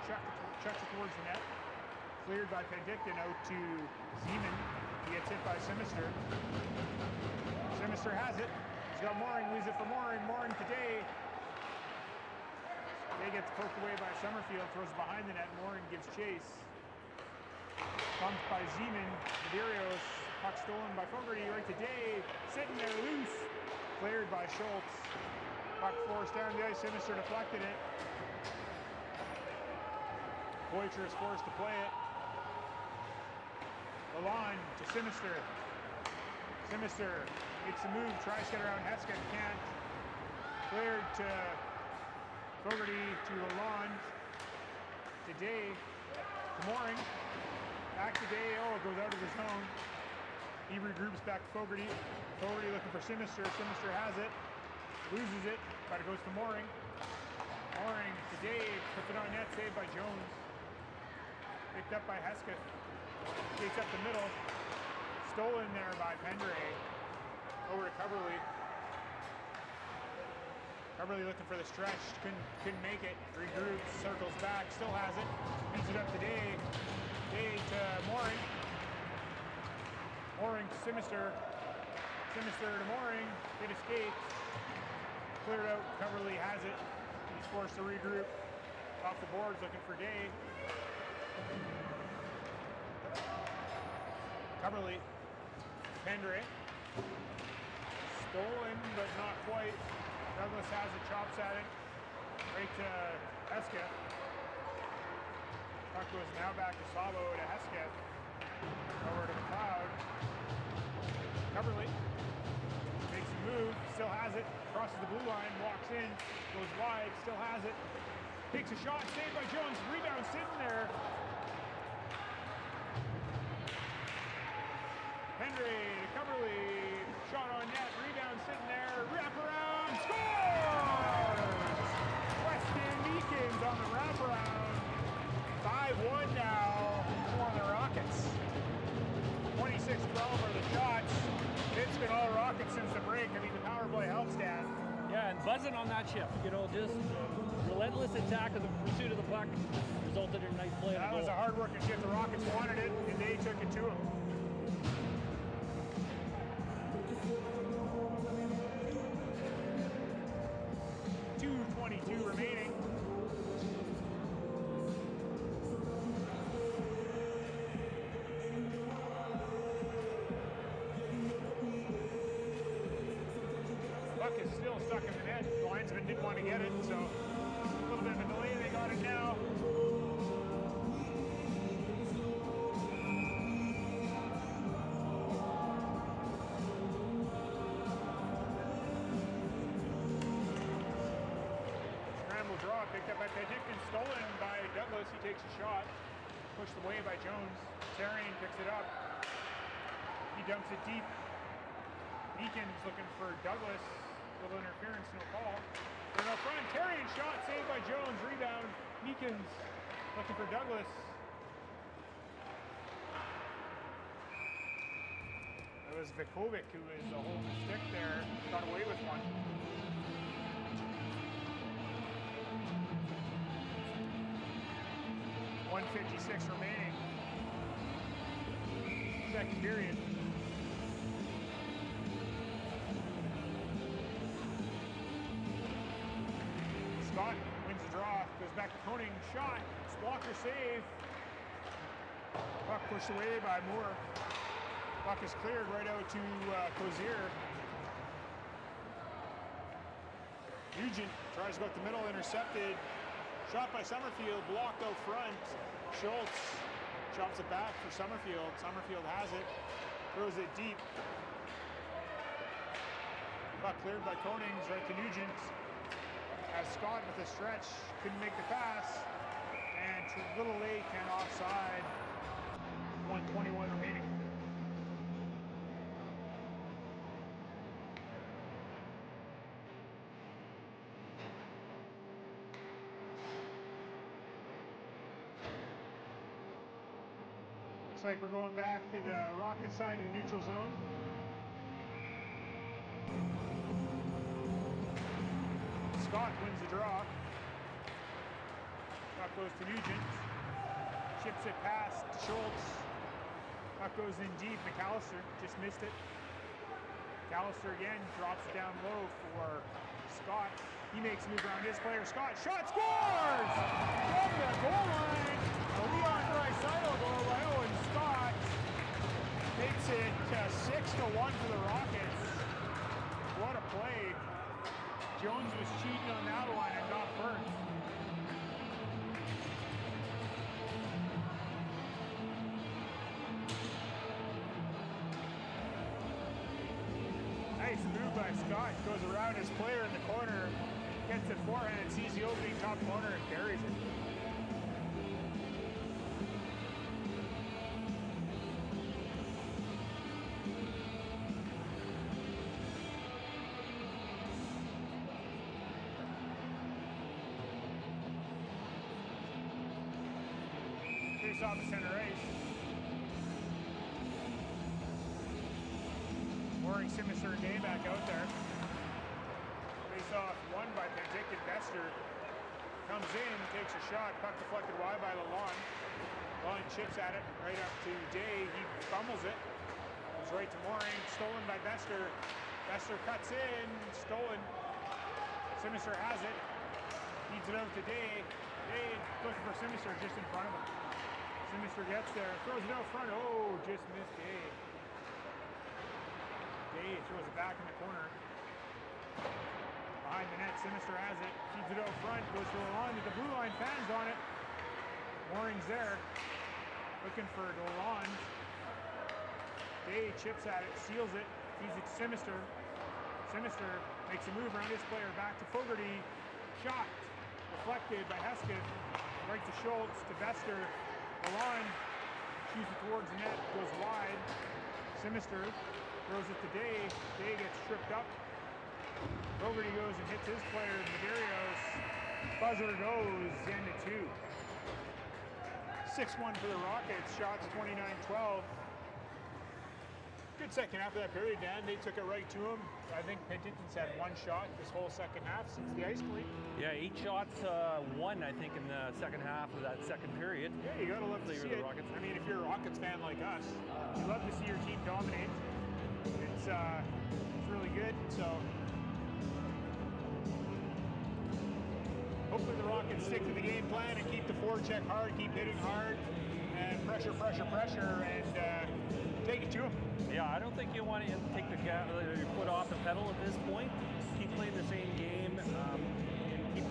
[SPEAKER 1] chucks it towards the net. Cleared by Penticton out to Zeman. He gets hit by Simister. Simister has it. He's got Mooring, leaves it for Mooring. Mooring to Day. Day gets poked away by Summerfield, throws it behind the net. Mooring gives chase. Bumped by Zeman. Medeiros. Puck stolen by Fogarty. Right to Day. Sitting there loose. Cleared by Schultz. Puck forced down the ice. Simister deflected it. Boycher is forced to play it. Lalonde to Simister. Simister makes a move, tries to get around Hesketh, can't. Cleared to Fogarty to Lalonde. To Day. To Mooring. Back to Day. Oh, it goes out of the zone. He regroups back to Fogarty. Fogarty looking for Simister. Simister has it. Loses it, but it goes to Mooring. Mooring to Dave. Puts it on net. Saved by Jones. Picked up by Hesketh. Skates up the middle. Stolen there by Pendray. Over to Coverly. Coverly looking for the stretch. Couldn't make it. Regroups. Circles back. Still has it. Feeds it up to Day. Day to Mooring. Mooring to Simister. Simister to Mooring. It escapes. Cleared out. Coverly has it. He's forced to regroup. Off the boards looking for Day. Coverly. Pendray. Stolen, but not quite. Douglas has it, chops at it. Right to Hesketh. Puck goes now back to Sabo to Hesketh. Over to McLeod. Coverly. Makes a move, still has it. Crosses the blue line, walks in, goes wide, still has it. Takes a shot, saved by Jones. Rebound sitting there. Pendray to Coverly. Shot on net, rebound sitting there. Wraparound, scores! Weston Meekins on the wraparound. 5-1 now for the Rockets. 26-12 are the shots. It's been all Rockets since the break. I mean, the power play helps, Dan.
[SPEAKER 2] Yeah, and buzzing on that shift. You know, just relentless attack of the pursuit of the puck resulted in a nice play.
[SPEAKER 1] That was a hard-working shift. The Rockets wanted it, and they took it to them. .2:22 remaining. Puck is still stuck in the net. The linesman didn't want to get it, so a little bit of a delay. They got it now. Scramble draw, picked up by Penticton, stolen by Douglas. He takes a shot, pushed away by Jones. Tarian picks it up. He dumps it deep. Meekins looking for Douglas. Little interference, no call. They're up front. Tarian shot, saved by Jones. Rebound. Meekins looking for Douglas. It was Vikovic who was holding the stick there. Got away with one. 1:56 remaining. Second period. Scott wins the draw, goes back to Koning, shot, blocker save. Puck pushed away by Moore. Puck is cleared right out to Cozier. Nugent tries to go up the middle, intercepted. Shot by Summerfield, blocked out front. Schultz chops it back for Summerfield. Summerfield has it, throws it deep. Puck cleared by Konings, right to Nugent. As Scott with a stretch, couldn't make the pass. And Little Lake and offside. 1:21 remaining. Looks like we're going back to the Rocket side in the neutral zone. Scott wins the draw. Puck goes to Nugent. Chips it past to Schultz. Puck goes in deep. McAllister just missed it. McAllister again drops it down low for Scott. He makes a move around his player. Scott, shot, scores! From the goal line. A Leon Draisaitl goal by Owen Scott. Makes it 6-1 for the Rockets. What a play. Jones was cheating on that one and got burnt. Nice move by Scott. Goes around his player in the corner, gets it forehand, sees the opening top corner and carries it. Face off the center ice. Mooring Simister and Day back out there. Face off won by Penticton. Bester comes in, takes a shot, puck deflected wide by Lalonde. Lalonde chips at it right up to Day. He fumbles it. Goes right to Mooring. Stolen by Bester. Bester cuts in. Stolen. Simister has it. Feeds it out to Day. Day looking for Simister just in front of him. Simister gets there. Throws it out front. Oh, just missed Day. Day throws it back in the corner. Behind the net, Simister has it. Feeds it out front. Goes to Lalonde. The blue line fans on it. Mooring's there. Looking for Lalonde. Day chips at it. Seals it. Feeds it to Simister. Simister makes a move around his player. Back to Fogarty. Shot. Deflected by Hesketh. Right to Schultz. To Bester. Lalonde shoots it towards the net. Goes wide. Simister throws it to Day. Day gets tripped up. Fogarty goes and hits his player, Medeiros. Buzzer goes into 2. 6-1 for the Rockets. Shots 29-12. Good second half of that period, Dan. They took it right to him. I think Penticton's had one shot this whole second half since the ice clean.
[SPEAKER 2] Yeah, 8 shots, 1 I think in the second half of that second period.
[SPEAKER 1] Yeah, you gotta love to see it. Rockets. I mean, if you're a Rockets fan like us, you love to see your team dominate. It's really good. So hopefully the Rockets stick to the game plan and keep the forecheck hard, keep hitting hard, and pressure, and take it to them.
[SPEAKER 2] Yeah, I don't think you want to take your foot off the pedal at this point. Keep playing the same game, and keep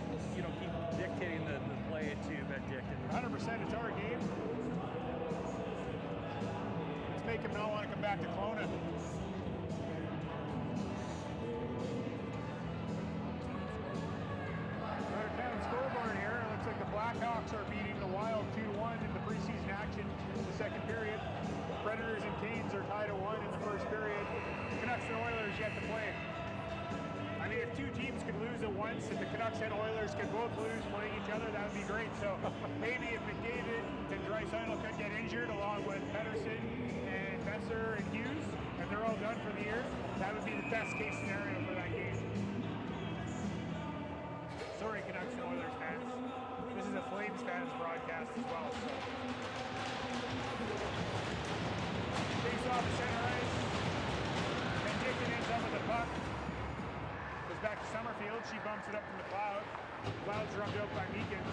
[SPEAKER 2] dictating the play to Penticton.
[SPEAKER 1] 100%, it's our game. Let's make them not want to come back to Kelowna. Scoreboard here. It looks like the Blackhawks are beating the Wild 2-1 in the preseason action in the second period. Predators and Canes are tied at 1 in the first period. Canucks and Oilers yet to play. I mean, if two teams could lose at once, if the Canucks and Oilers could both lose playing each other, that would be great. So maybe if McDavid and Draisaitl could get injured along with Pedersen and Besser and Hughes, and they're all done for the year, that would be the best case scenario for that game. Sorry, Canucks and Oilers fans. This is a Flames fans broadcast as well. So. Face off the center ice. Penticton ends up with the puck. Goes back to Summerfield. She bumps it up to McLeod. McLeod's rubbed out by Meekins.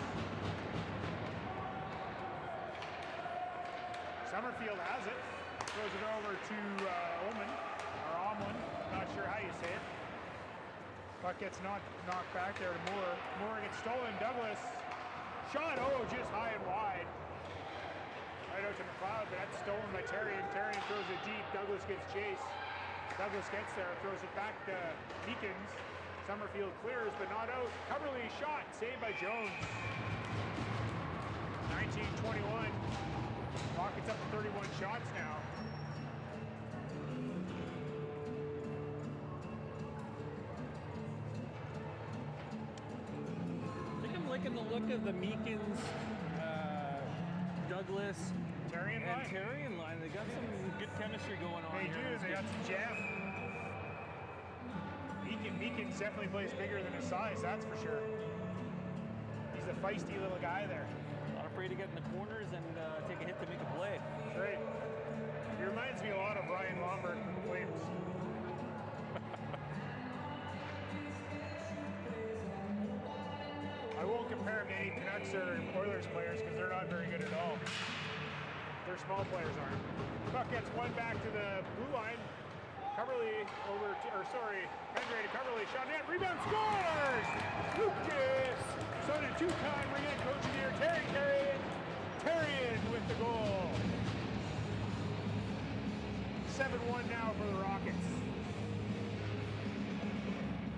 [SPEAKER 1] Summerfield has it. Throws it over to Omlin. Not sure how you say it. Puck gets knocked back there to Moore. Moore gets stolen. Douglas. Shot, just high and wide. Right out to McLeod, but that's stolen by Terrian. Terrian throws it deep. Douglas gets chased. Douglas gets there, throws it back to Meekins. Summerfield clears, but not out. Coverly shot, saved by Jones. 19-21. Rockets up to 31 shots now.
[SPEAKER 2] Liking the look of the Meekins, Douglas,
[SPEAKER 1] Terrian
[SPEAKER 2] line. They got some good chemistry going on.
[SPEAKER 1] They do. They got some jam. Meekins definitely plays bigger than his size, that's for sure. He's a feisty little guy there.
[SPEAKER 2] Not afraid to get in the corners and take a hit to make a play.
[SPEAKER 1] That's right. He reminds me a lot of Ryan Lomberg from the Flames. I won't compare him to any Canucks or Oilers players because they're not very good at all. Their small players aren't. Puck gets one back to the blue line. Andre to Coverly, shot net, rebound, scores! Lucas! So the two-time Ring Coach of the Year, Terrian with the goal. 7-1 now for the Rockets.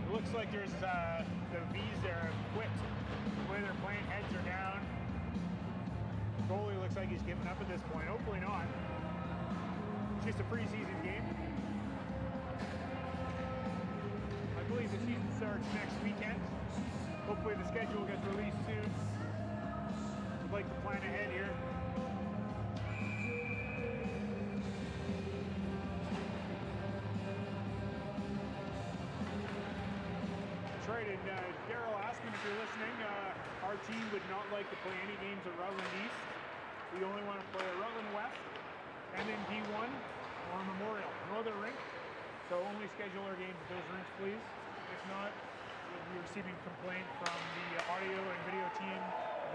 [SPEAKER 1] It looks like there's the Vees there have quit. The way they're playing, heads are down. Goalie looks like he's given up at this point. Hopefully not. It's just a preseason game. I believe the season starts next weekend. Hopefully the schedule gets released soon. I'd like to plan ahead here. That's right, and Daryl Aspen, if you're listening, our team would not like to play any games at Rutland East. We only want to play at Rutland West, and then D1 or Memorial. No other rink, so only schedule our games at those rinks, please. If not, we'll be receiving complaint from the audio and video team,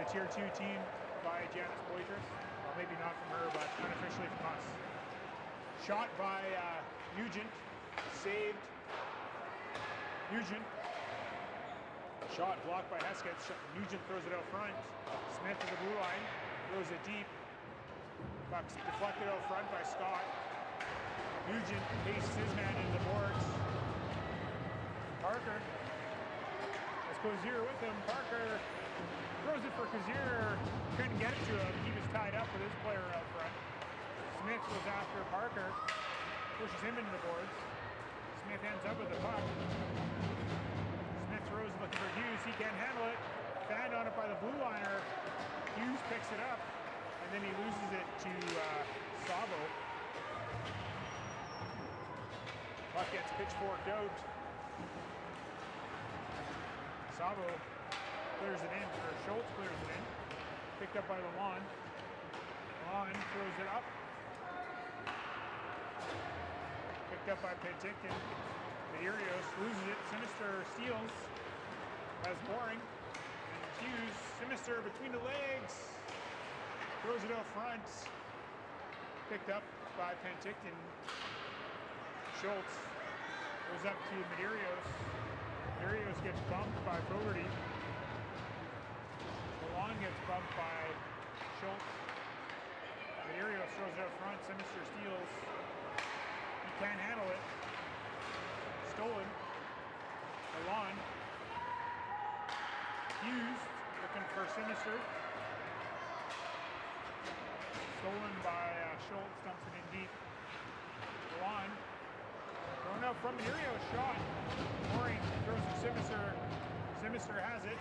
[SPEAKER 1] the Tier 2 team, by Janice Poitras. Well, maybe not from her, but unofficially from us. Shot by Nugent, saved. Nugent. Shot blocked by Heskett. Nugent throws it out front. Smith to the blue line. Throws it deep. Bucks deflected out front by Scott. Nugent pastes his man into the boards. Parker. That's Cozier with him. Parker throws it for Cozier. Couldn't get it to him. He was tied up with his player out front. Smith was after Parker. Pushes him into the boards. Smith ends up with the puck. Smith throws looking for Hughes. He can't handle it. Fanned on it by the blue liner. Hughes picks it up, and then he loses it to Sabo. Puck gets pitchforked out. Sabo clears it in, or Schultz clears it in. Picked up by Lalonde. Lalonde throws it up. Picked up by Penticton. Medeiros loses it. Sinister steals. Has Boring. And Hughes. Sinister between the legs. Throws it out front. Picked up by Penticton. Schultz goes up to Medeiros. Medeiros gets bumped by Fogarty. Lalonde gets bumped by Schultz. Medeiros throws it out front. Sinister steals. He can't handle it. Stolen. Lalonde. Hughes looking for Sinister. Stolen by Schultz. Dumps it in deep. Lalonde. Thrown out from Medeiros. Shot. Boring throws to Simister. Simister has it.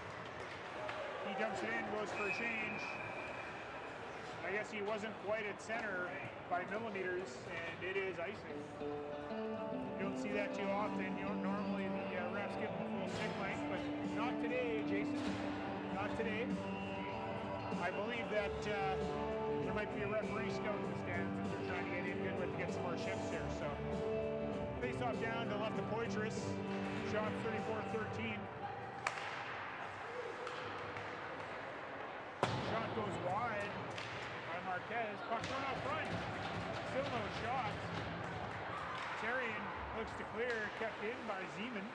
[SPEAKER 1] He dumps it in, goes for a change. I guess he wasn't quite at center by millimeters, and it is icing. You don't see that too often. You don't normally the refs give him full stick length, but not today, Jason. Not today. I believe that there might be a referee scout in the stands that they're trying to get in good with to get some more shifts here. So face off down to left of Poitras. Shot 34-13. Shot goes wide by Marquez. Puck thrown out front. Still no shot. Terrian looks to clear, kept in by Zeman.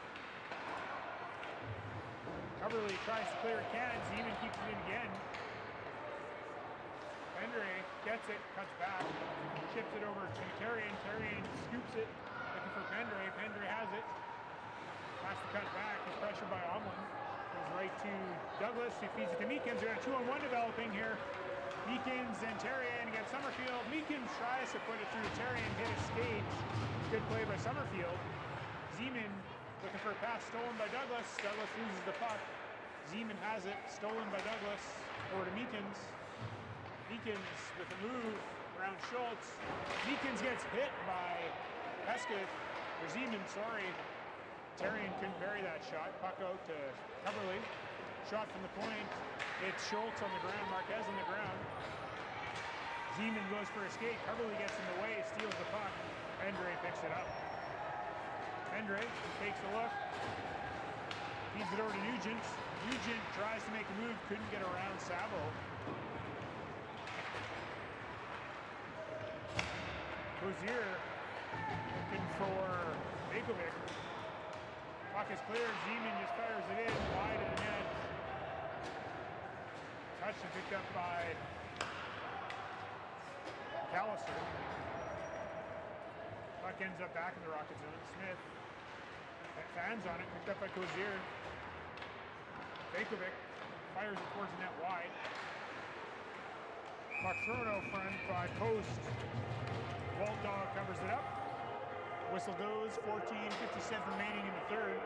[SPEAKER 1] Coverly tries to clear, can. Zeman keeps it in again. Pendre gets it, cuts back, ships it over to Terrian. Terrian scoops it, looking for Pendre. Pendre has it. Has to cut back. He's pressured by Omlin. Goes right to Douglas. He feeds it to Meekins. We got a 2-on-1 developing here. Meekins and Terrian against Summerfield. Meekins tries to put it through Terrian, hit a skate. Good play by Summerfield. Zeman looking for a pass stolen by Douglas. Douglas loses the puck. Zeman has it, stolen by Douglas. Over to Meekins. Meekins with a move around Schultz. Meekins gets hit by Pesketh, or Zeman, sorry. Terrian couldn't bury that shot. Puck out to Coverly. Shot from the point. It's Schultz on the ground, Marquez on the ground. Zeman goes for a skate. Coverly gets in the way, steals the puck. Pendre picks it up. Pendre takes a look. Feeds it over to Nugent. Nugent tries to make a move, couldn't get around Sabo. Cozier looking for Bakovic. Puck is clear. Zeman just fires it in wide of the net. Touched and picked up by McAllister. Puck ends up back in the Rocket zone. Smith fans on it, picked up by Cozier. Bakovic fires it towards the net wide. Puck thrown out front by Post. Walt Dog covers it up. Whistle goes, 14:57 remaining in the third.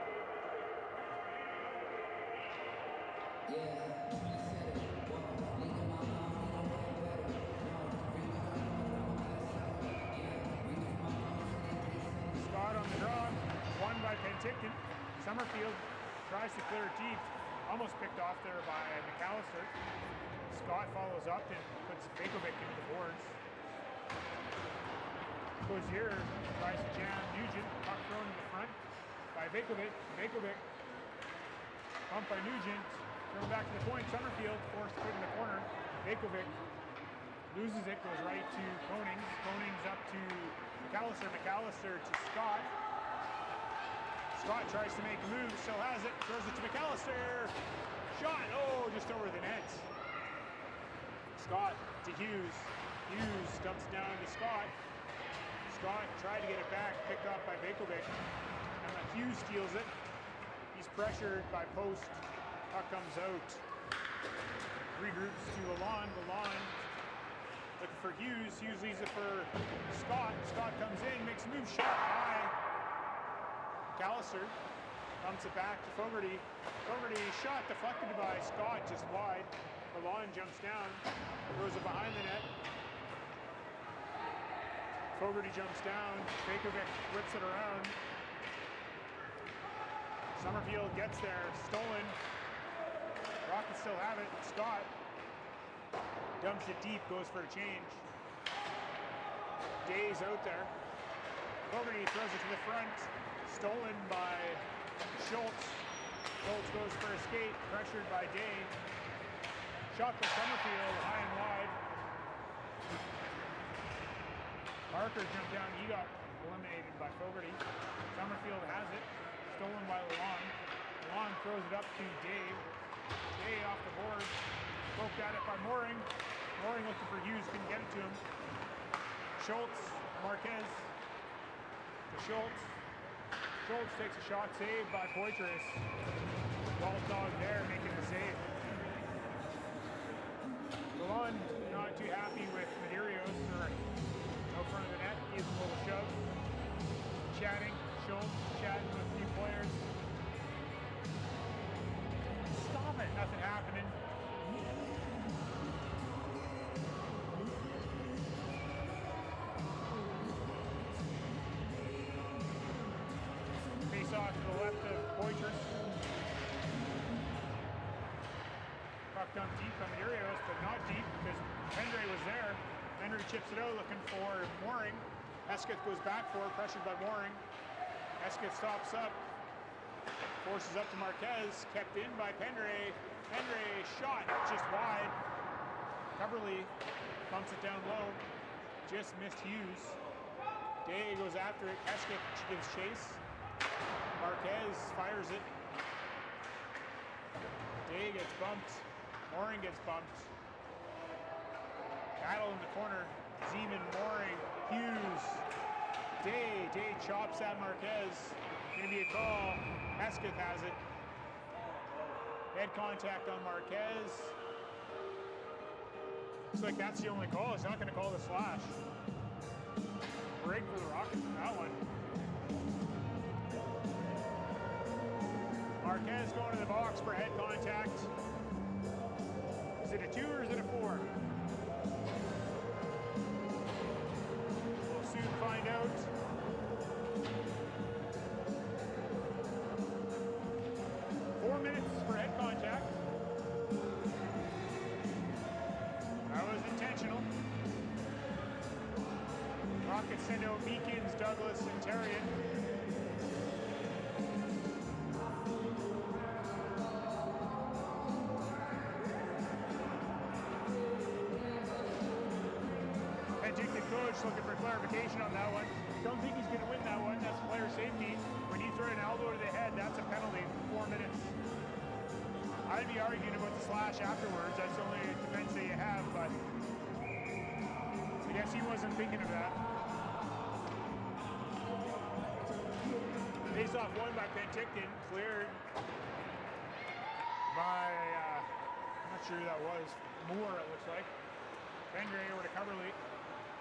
[SPEAKER 1] Scott on the draw, won by Penticton. Summerfield tries to clear it deep, almost picked off there by McAllister. Scott follows up and puts Bakovic into the boards. Cozier tries to jam Nugent, puck thrown to the front by Bakovic. Bakovic pumped by Nugent, thrown back to the point. Summerfield forced to put in the corner. Bakovic loses it, goes right to Konings. Konings up to McAllister. McAllister to Scott. Scott tries to make a move, still has it, throws it to McAllister. Shot, oh, just over the net. Scott to Hughes. Hughes dumps down to Scott. Scott tried to get it back, picked off by Bakovic. And Hughes steals it. He's pressured by Post. Puck comes out. Regroups to Lalonde. Lalonde looking for Hughes. Hughes leaves it for Scott. Scott comes in, makes a move, shot high. McAllister pumps it back to Fogarty. Fogarty shot deflected by Scott, just wide. Lalonde jumps down, throws it behind the net. Fogarty jumps down, Bakovic whips it around. Summerfield gets there, stolen. Rockets still have it. Scott dumps it deep, goes for a change. Day's out there. Fogarty throws it to the front, stolen by Schultz. Schultz goes for a skate, pressured by Day. Shot by Summerfield, high and wide. Parker jumped down, he got eliminated by Fogarty. Summerfield has it, stolen by Lalonde. Lalonde throws it up to Dave. Day off the board, poked at it by Mooring. Mooring looking for Hughes, couldn't get it to him. Schultz, Marquez to Schultz. Schultz takes a shot, saved by Poitras. Walt Dog there making the save. Lalonde not too happy with Medeiros for out front of the net, gives him a little shove. Chatting, Schultz chatting with a few players. Stop it, nothing happening. Face off to the left of Poitras. Puck come deep from Urios, but not deep because Pendre was there. Pendre chips it out looking for Mooring. Hesketh goes back for it, pressured by Mooring. Hesketh stops up, forces up to Marquez, kept in by Pendre. Pendre shot just wide. Coverly bumps it down low, just missed Hughes. Day goes after it, Hesketh gives chase. Marquez fires it. Day gets bumped, Mooring gets bumped. Battle in the corner, Zeman, Mooring, Hughes. Day chops at Marquez. Gonna be a call, Hesketh has it. Head contact on Marquez. Looks like that's the only call, it's not gonna call the slash. Break for the Rockets in that one. Marquez going to the box for head contact. Is it a 2 or is it a 4? We'll soon find out. Four minutes for head contact. That was intentional. Rockets send out Meekins, Douglas, and Terrian. Penticton coach looking for clarification on that one. Don't think he's going to win that one. That's player safety. When you throw an elbow to the head, that's a penalty. 4 minutes. I'd be arguing about the slash afterwards. That's the only defense that you have, but I guess he wasn't thinking of that. Face-off won by Penticton, cleared by, I'm not sure who that was, Moore it looks like. Pendre over to Coverly.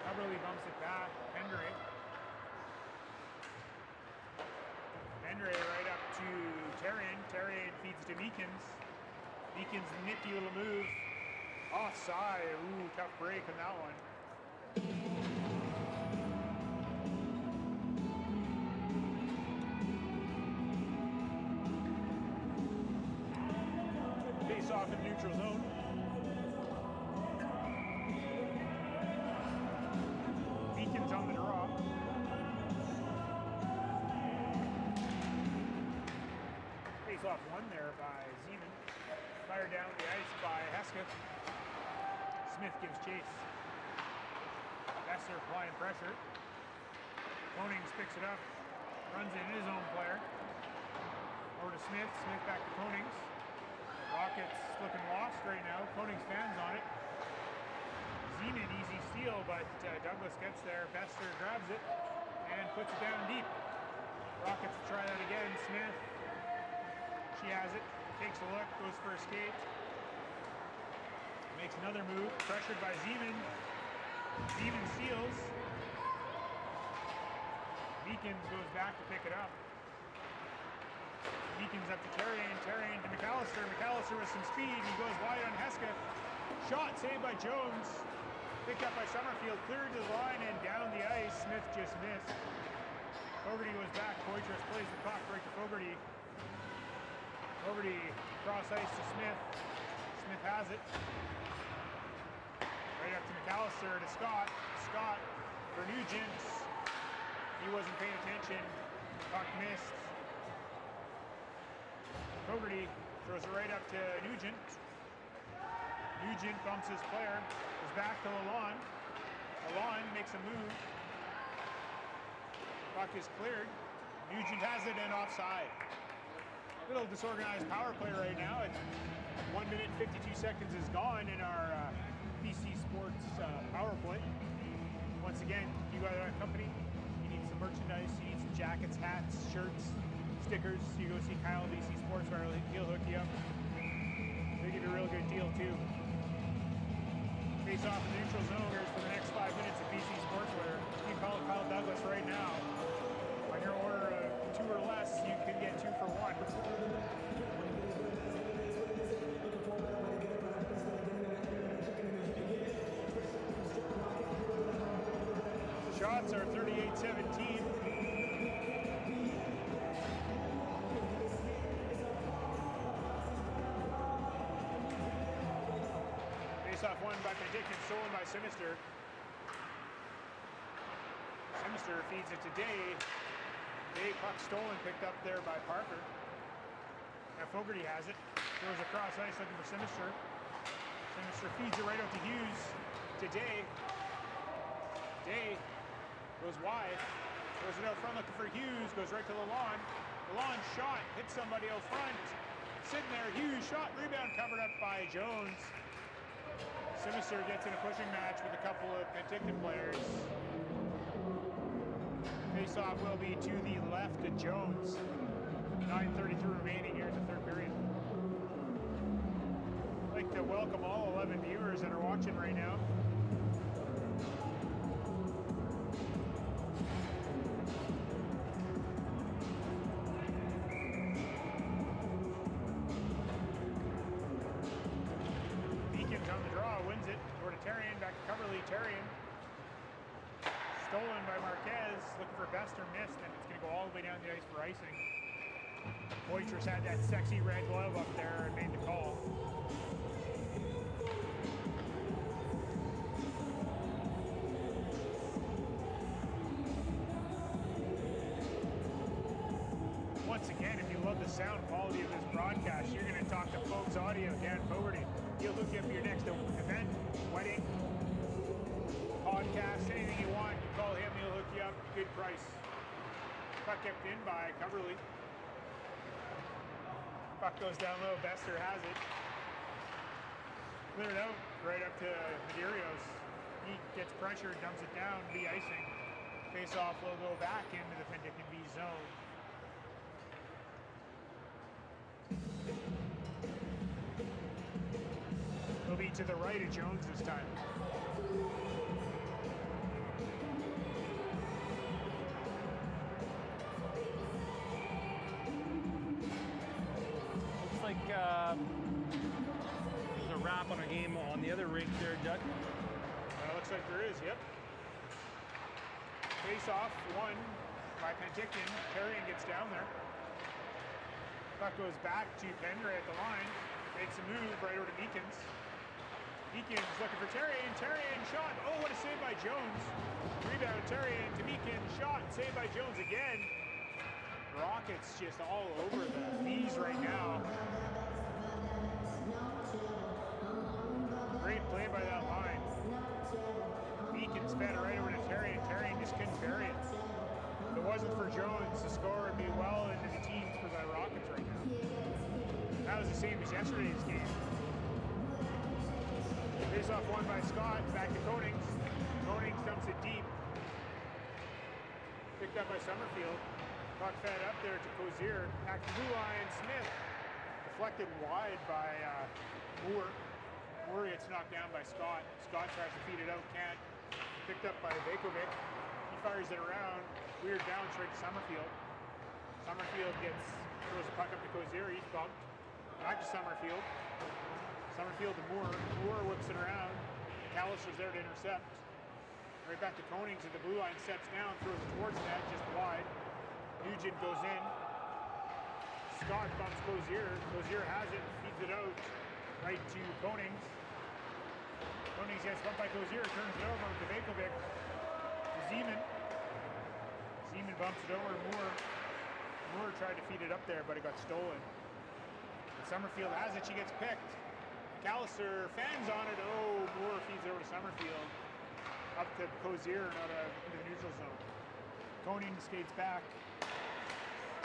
[SPEAKER 1] Coverly bumps it back, Pendre. Pendre right up to Terrian. Terrian feeds to Meekins. Meekins' nifty little move. Offside, ooh, tough break on that one. Face off in neutral zone. Meekins on the draw. Face off one there by Zeman. Fired down the ice by Hesketh. Smith gives chase. Besser applying pressure. Konings picks it up. Runs in his own player. Over to Smith. Smith back to Konings. Rockets looking lost right now. Konings fans on it. Zeman easy steal, but Douglas gets there. Besser grabs it and puts it down deep. Rockets try that again. Smith. She has it. Takes a look. Goes for a skate. Makes another move. Pressured by Zeman. Zeman steals. Meekins goes back to pick it up. Meekins up to Terrian. Terrian to McAllister. McAllister with some speed. He goes wide on Hesketh. Shot saved by Jones. Picked up by Summerfield. Cleared to the line and down the ice. Smith just missed. Fogarty goes back. Poitras plays the puck right to Fogarty. Fogarty cross ice to Smith. Smith has it. Right up to McAllister to Scott. Scott for Nugent. He wasn't paying attention. Puck missed. Fogarty throws it right up to Nugent. Nugent bumps his player. Goes back to Lalonde. Lalonde makes a move. Puck is cleared. Nugent has it and offside. Little disorganized power play right now. It's 1 minute 52 seconds is gone in our PC Sports power play. Once again, you got a company, you need some merchandise, you need some jackets, hats, shirts, stickers. You go see Kyle BC Sportswear, he'll hook you up. They give you a real good deal too. Face off in the neutral zone for the next 5 minutes of BC Sportswear. You can call Kyle Douglas right now. On your order of 2 or less, you can get 2 for 1. Shots are 38-17. won by Penticton, stolen by Sinister. Sinister feeds it to Day. Day, puck stolen, picked up there by Parker. Now Fogarty has it. Throws across ice looking for Sinister. Sinister feeds it right out to Hughes. To Day. Day goes wide. Throws it out front looking for Hughes. Goes right to Lalonde. Lalonde shot. Hits somebody out front. Sitting there. Hughes shot. Rebound covered up by Jones. Sinister gets in a pushing match with a couple of Penticton players. Face-off will be to the left of Jones. 9:33 remaining here in the third period. I'd like to welcome all 11 viewers that are watching right now. Beacon's on the draw, wins it. Over to Terrian, back to Coverley. Terrian. Stolen by Marquez, looking for Bester, missed, and it's going to go all the way down the ice for icing. Poitras had that sexy red glove up there and made the call. Once again, if you love the sound quality of this broadcast, you're going to talk to Folks Audio, Dan Fogarty. He'll hook you up for your next event, wedding, podcast, anything you want. You call him, he'll hook you up. Good price. Puck kept in by Coverley. Puck goes down low. Bester has it. Cleared out right up to Medeiros. He gets pressure, dumps it down. De-icing. Face-off will go back into the Penticton Vees zone. It'll be to the right of Jones this time.
[SPEAKER 2] Looks like there's a wrap on a game on the other rink there, Judd.
[SPEAKER 1] Looks like there is, yep. Face-off, won by Penticton. Terrian gets down there. Puck goes back to Pendray at the line. Makes a move right over to Beacons. Beacons looking for Terrian. Terrian shot. Oh, what a save by Jones. Rebound, Terrian to Beacons. Shot, saved by Jones again. Rockets just all over the Vees right now. Great play by that line. Beacons fed it right over to Terrian. Terrian just couldn't bury it. If it wasn't for Jones, the score would be well into the teens for the Rockets right now. That was the same as yesterday's game. Face-off won by Scott. Back to Konings. Konings dumps it deep. Picked up by Summerfield. Puck fed up there to Cozier. Back to blue line. Smith. Deflected wide by Moore. Moore gets knocked down by Scott. Scott tries to feed it out. Can't. Picked up by Vekovic. He fires it around. Weird bounce right to Summerfield. Summerfield throws the puck up to Cozier. He's bumped. Back to Summerfield. Summerfield to Moore. Moore whips it around. Callister's there to intercept. Right back to Konings at the blue line. Steps down. Throws it towards net. Just wide. Nugent goes in. Scott bumps Cozier. Cozier has it. Feeds it out. Right to Konings. Konings gets bumped by Cozier. Turns it over to Vekovic. To Zeman. Zeman bumps it over to Moore. Moore tried to feed it up there, but it got stolen. And Summerfield has it. She gets picked. Callister fans on it. Oh, Moore feeds it over to Summerfield. Up to Cozier, not into the neutral zone. Konings skates back.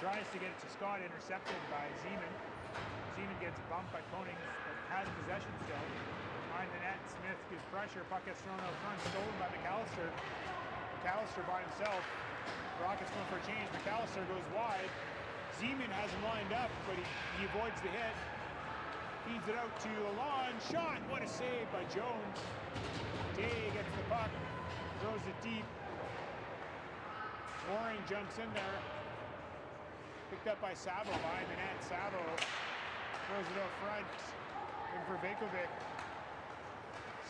[SPEAKER 1] Tries to get it to Scott, intercepted by Zeman. Zeman gets bumped by Konings, but has possession still. Behind the net, Smith gives pressure. Puck gets thrown out front, stolen by McAllister. McAllister by himself. Rockets going for a change. McAllister goes wide. Zeman has him lined up, but he avoids the hit. Feeds it out to Lalonde. Shot! What a save by Jones. Day gets the puck. Throws it deep. Mooring jumps in there. Picked up by Sabo behind the net. Sabo throws it out front. In for Vekovic.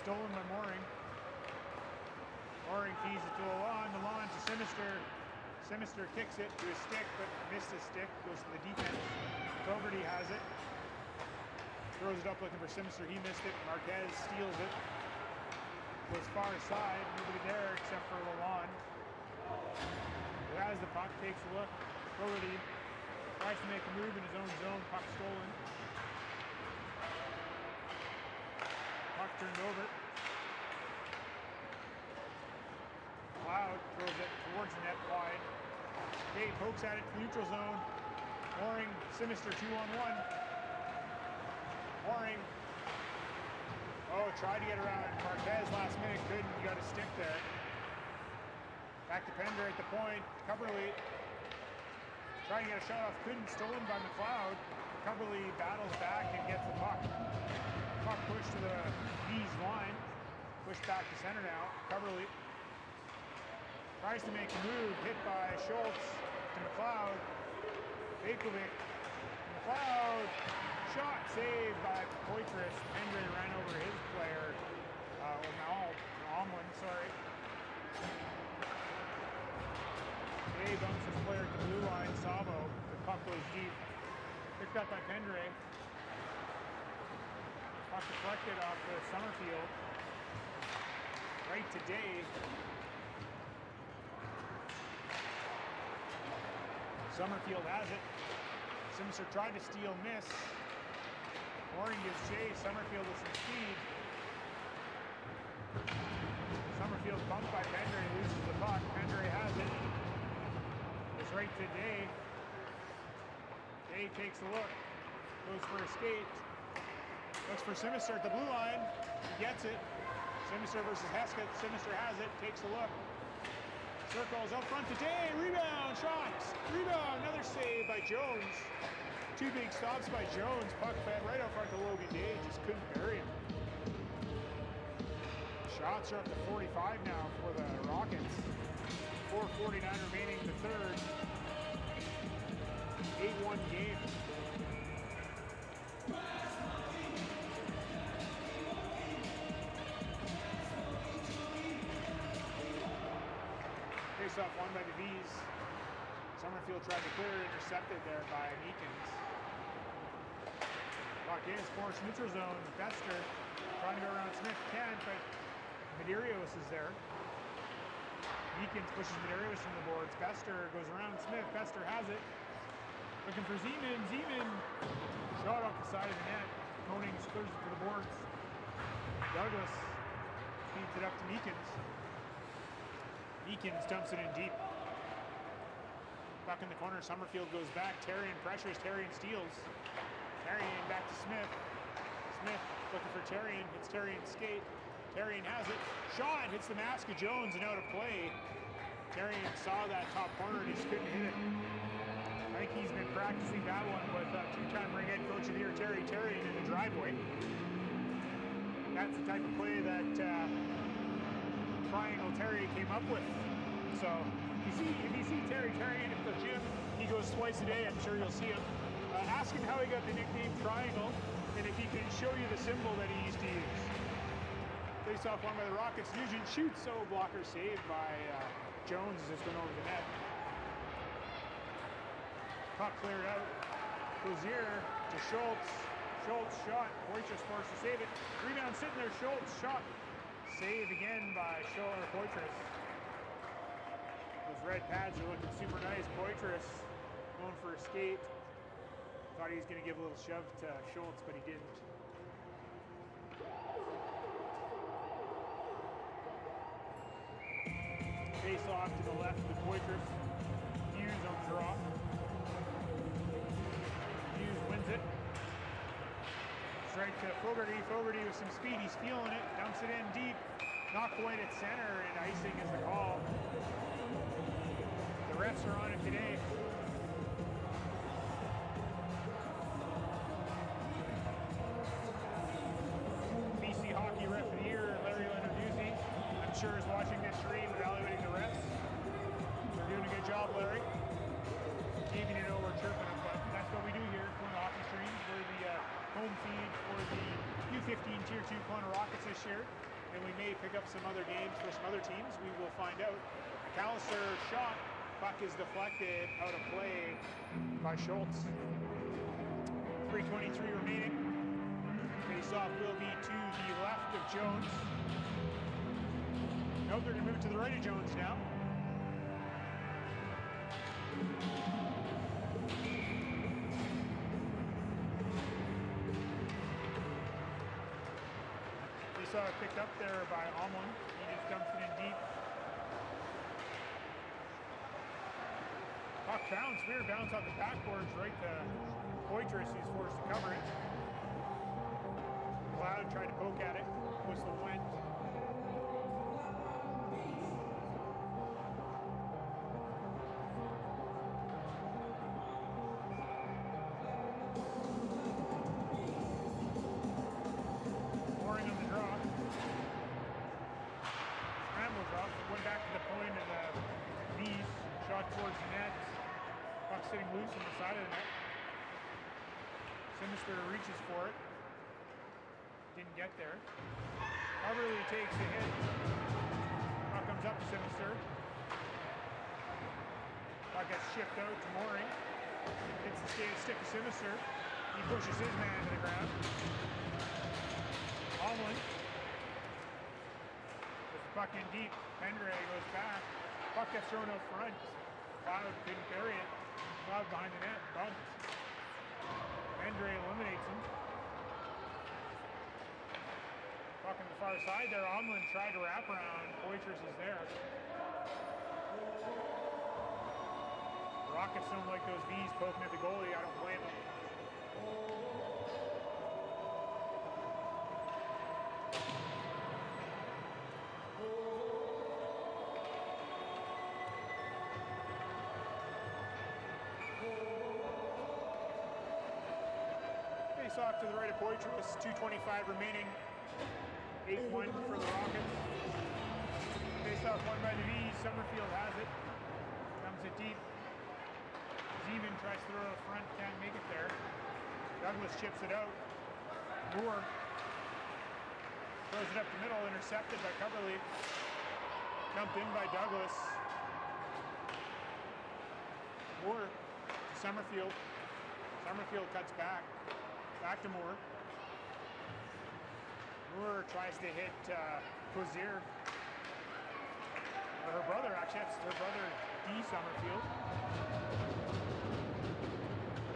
[SPEAKER 1] Stolen by Mooring. Mooring feeds it to Lalonde. Lalonde to Sinister. Sinister kicks it to his stick, but missed his stick. Goes to the defense. Fogarty has it. Throws it up looking for Sinister. He missed it. Marquez steals it. Goes far side, nobody there except for Lalonde. Who has the puck, takes a look. Fogarty tries to make a move in his own zone, puck stolen. Puck turned over. Cloud throws it towards the net wide. Kate pokes at it to neutral zone. Mooring, Sinister 2-on-1. Mooring. Oh, tried to get around Marquez last minute, couldn't. He got a stick there. Back to Pender at the point. Cubberly trying to get a shot off, couldn't. Stolen by McLeod. Cubberly battles back and gets the puck. Puck pushed to the Vees line. Pushed back to center now. Cubberly tries to make a move, hit by Schultz to McLeod. Bakovic. McLeod. Shot saved by Poitras. Pendre ran over his player. Omlin, sorry. Day bumps his player to the blue line. Savo. The puck goes deep. Picked up by Pendre. Puck deflected off the Summerfield. Right to Day. Summerfield has it. Simser tried to steal, miss. Mooring gives chase. Summerfield with some speed. Summerfield bumped by Pendre, loses the puck. Pendre has it. It's right to Day. Day takes a look. Goes for a skate. Looks for Sinister at the blue line. He gets it. Sinister versus Hesketh. Sinister has it. Takes a look. Circles out front to Day. Rebound. Shots. Rebound. Another save by Jones. Two big stops by Jones. Puck fed right out front to Logan Day. Just couldn't bury him. Shots are up to 45 now for the Rockets. 4:49 remaining in the third. 8-1 game. Face off won by the Vees. Summerfield tried to clear, intercepted there by Meekins. Puck in, forced neutral zone. Bester trying to go around Smith, can't, but Medeiros is there. Meekins pushes Medeiros from the boards. Bester goes around Smith. Bester has it. Looking for Zeman. Zeman shot off the side of the net. Koning clears it to the boards. Douglas feeds it up to Meekins. Meekins dumps it in deep. Back in the corner, Summerfield goes back. Terrian pressures, Terrian steals. Terrian back to Smith. Smith looking for Terrian. It's Terrian's skate. Terrian has it. Shot hits the mask of Jones and out of play. Terrian saw that top corner and just couldn't hit it. I think he's been practicing that one with two-time ring head coach of the year, Terry Terrian, in the driveway. That's the type of play that Triangle Terry came up with. So if you see Terry Terrian at the gym, he goes twice a day. I'm sure you'll see him. Ask him how he got the nickname Triangle, and if he can show you the symbol that he used to use. Face off won by the Rockets. Nugent shoots, so blocker saved by Jones as it's going over the net. Puck cleared out. Cozier to Schultz. Schultz shot. Poitras forced to save it. Rebound sitting there. Schultz shot. Save again by Poitras. Those red pads are looking super nice. Poitras going for a skate. Thought he was going to give a little shove to Schultz, but he didn't. Face off to the left to Poitras. Hughes on the draw. Hughes wins it. Straight to Fogarty. Fogarty with some speed. He's feeling it. Dumps it in deep. Not quite at center, and icing is the call. The refs are on it today. BC Hockey Ref of the Year, Larry Lenarduzzi, I'm sure is watching this stream, evaluating the refs. They're doing a good job, Larry. Even you know we're chirping them, but that's what we do here at Kelowna Hockey Streams. We're the home feed for the U15 Tier 2 Kelowna Rockets this year, and we may pick up some other games for some other teams. We will find out. McAllister shot. Puck is deflected out of play by Schultz. 3:23 remaining. Face-off will be to the left of Jones. No, they're going to move to the right of Jones now. They saw it picked up there by Omlin. He just dumps it in deep. Puck bounce, weird bounce off the backboards right to Poitras, who's forced to cover it. Cloud tried to poke at it. Whistle went. Mooring on the draw. Scrambles up, went back to the point and Vees shot towards the net. Puck sitting loose on the side of the net. Sinister reaches for it. Didn't get there. Coverly takes a hit. Puck comes up to Sinister. Puck gets shipped out to Mooring. Hits the skate stick of Sinister. He pushes his man to the ground. Omlin. Puts the puck in deep. Pendray goes back. Puck gets thrown out front. Cloud couldn't bury it. Cloud behind the net. Bumped. Pendray eliminates him. Puck on the far side there. Omlin tried to wrap around. Poitras is there. Rockets don't like those Vees poking at the goalie. I don't blame them. Face off to the right of Poitras. 2:25 remaining. 8-1 for the Rockets. Face off won by the Vees. Summerfield has it. Comes it deep. Zeman tries to throw it up front. Can't make it there. Douglas chips it out. Moore throws it up the middle. Intercepted by Coverly. Dumped in by Douglas. Moore to Summerfield. Summerfield cuts back. Back to Moore. Moore tries to hit Cozier. Or her brother, actually. That's her brother, D. Summerfield.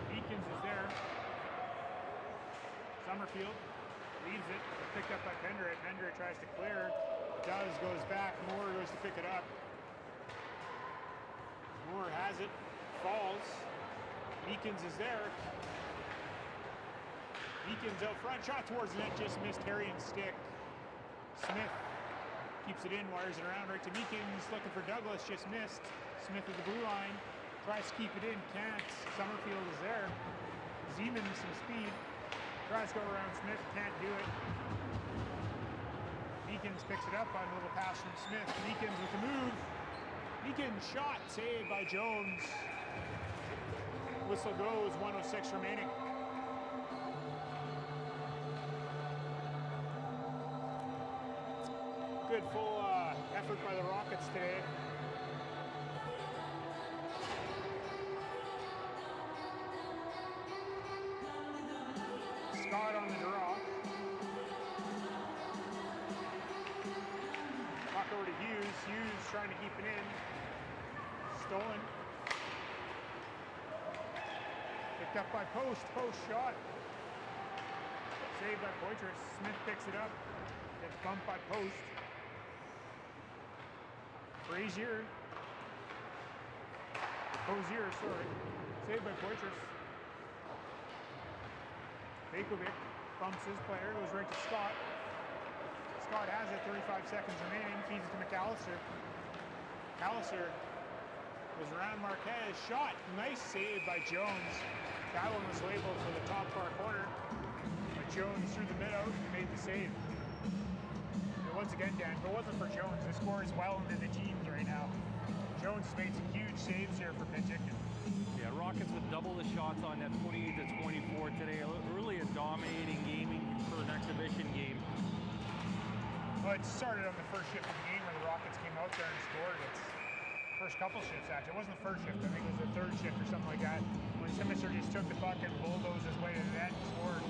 [SPEAKER 1] Eakins is there. Summerfield leaves it. Picked up by Pendray. Pendray tries to clear. Does, goes back. Moore goes to pick it up. Moore has it. Falls. Eakins is there. Eakins out front, shot towards the net, just missed Harrian's stick. Smith keeps it in, wires it around right to Meekins, looking for Douglas, just missed. Smith at the blue line, tries to keep it in, can't. Summerfield is there. Zeman some speed, tries to go around Smith, can't do it. Meekins picks it up on a little pass from Smith. Meekins with the move. Meekins shot, saved by Jones. Whistle goes, 1:06 remaining. Good full effort by the Rockets today. Scott on the draw. Puck over to Hughes. Hughes trying to keep it in. Stolen. Picked up by Post. Post shot. Saved by Poitras. Smith picks it up. Gets bumped by Post. Frazier. Cozier, sorry. Saved by Poitras. Bakovic bumps his player, goes right to Scott. Scott has it, 35 seconds remaining, feeds it to McAllister. McAllister goes around Marquez, shot, nice save by Jones. That one was labeled for the top far corner, but Jones threw the mid out and made the save. Once again, Dan, if it wasn't for Jones, the score is well into the teens right now. Jones has made some huge saves here for Penticton.
[SPEAKER 2] Yeah, Rockets with double the shots on net, 28-24 today. Really a dominating game for an exhibition game.
[SPEAKER 1] Well, it started on the first shift of the game where the Rockets came out there and scored. It's first couple shifts, actually. It wasn't the first shift. I think it was the third shift or something like that. When Simister just took the puck and bulldozed his way to the net and scored.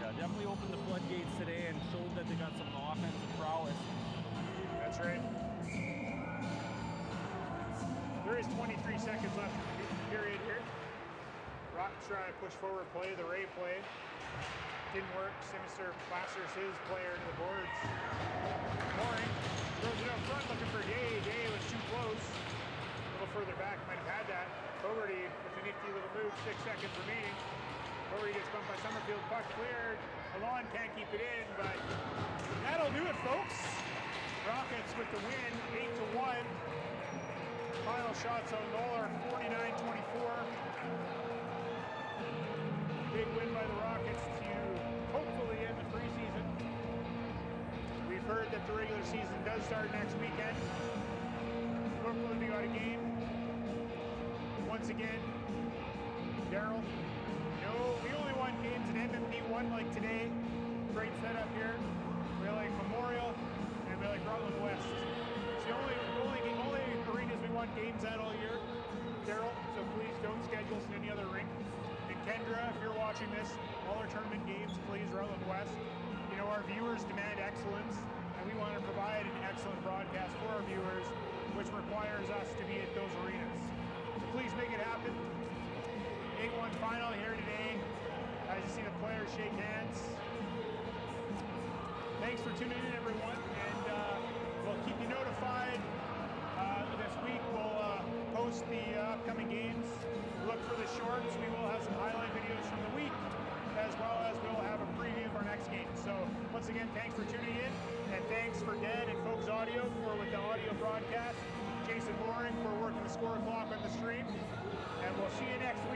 [SPEAKER 2] Yeah, definitely opened the floodgates today and showed that they got some offensive prowess.
[SPEAKER 1] That's right. There is 23 seconds left in the period here. Rockets trying to push forward play, the Ray play. Didn't work. Sinister plasters his player to the boards. Mooring throws it up front looking for Day. Day was too close. A little further back, might have had that. Fogarty with a nifty little move, 6 seconds remaining. Fogarty gets bumped by Summerfield, puck cleared. Alon can't keep it in, but that'll do it, folks. Rockets with the win, 8-1. Final shots on goal are 49-24. Big win by the Rockets to hopefully end the preseason. We've heard that the regular season does start next weekend. Brooklyn, we got a game. Once again, Daryl. No, we only won games in MMP1 like today. Great setup here. We like Memorial and we like Rutland West. It's the only arenas we won games at all year, Daryl. So please don't schedule us in any other rink. And Kendra, if you're watching this, all our tournament games, please Rutland West. You know, our viewers demand excellence, and we want to provide an excellent broadcast for our viewers, which requires us to be at those arenas. So please make it happen. 8-1 final here today. As you see the players shake hands. Thanks for tuning in, everyone, and we'll keep you notified. This week we'll post the upcoming games. Look for the shorts. We will have some highlight videos from the week, as well as we'll have a preview of our next game. So once again, thanks for tuning in, and thanks for Dan and Folks Audio with the audio broadcast. Jason Mooring for working the score clock on the stream, and we'll see you next week.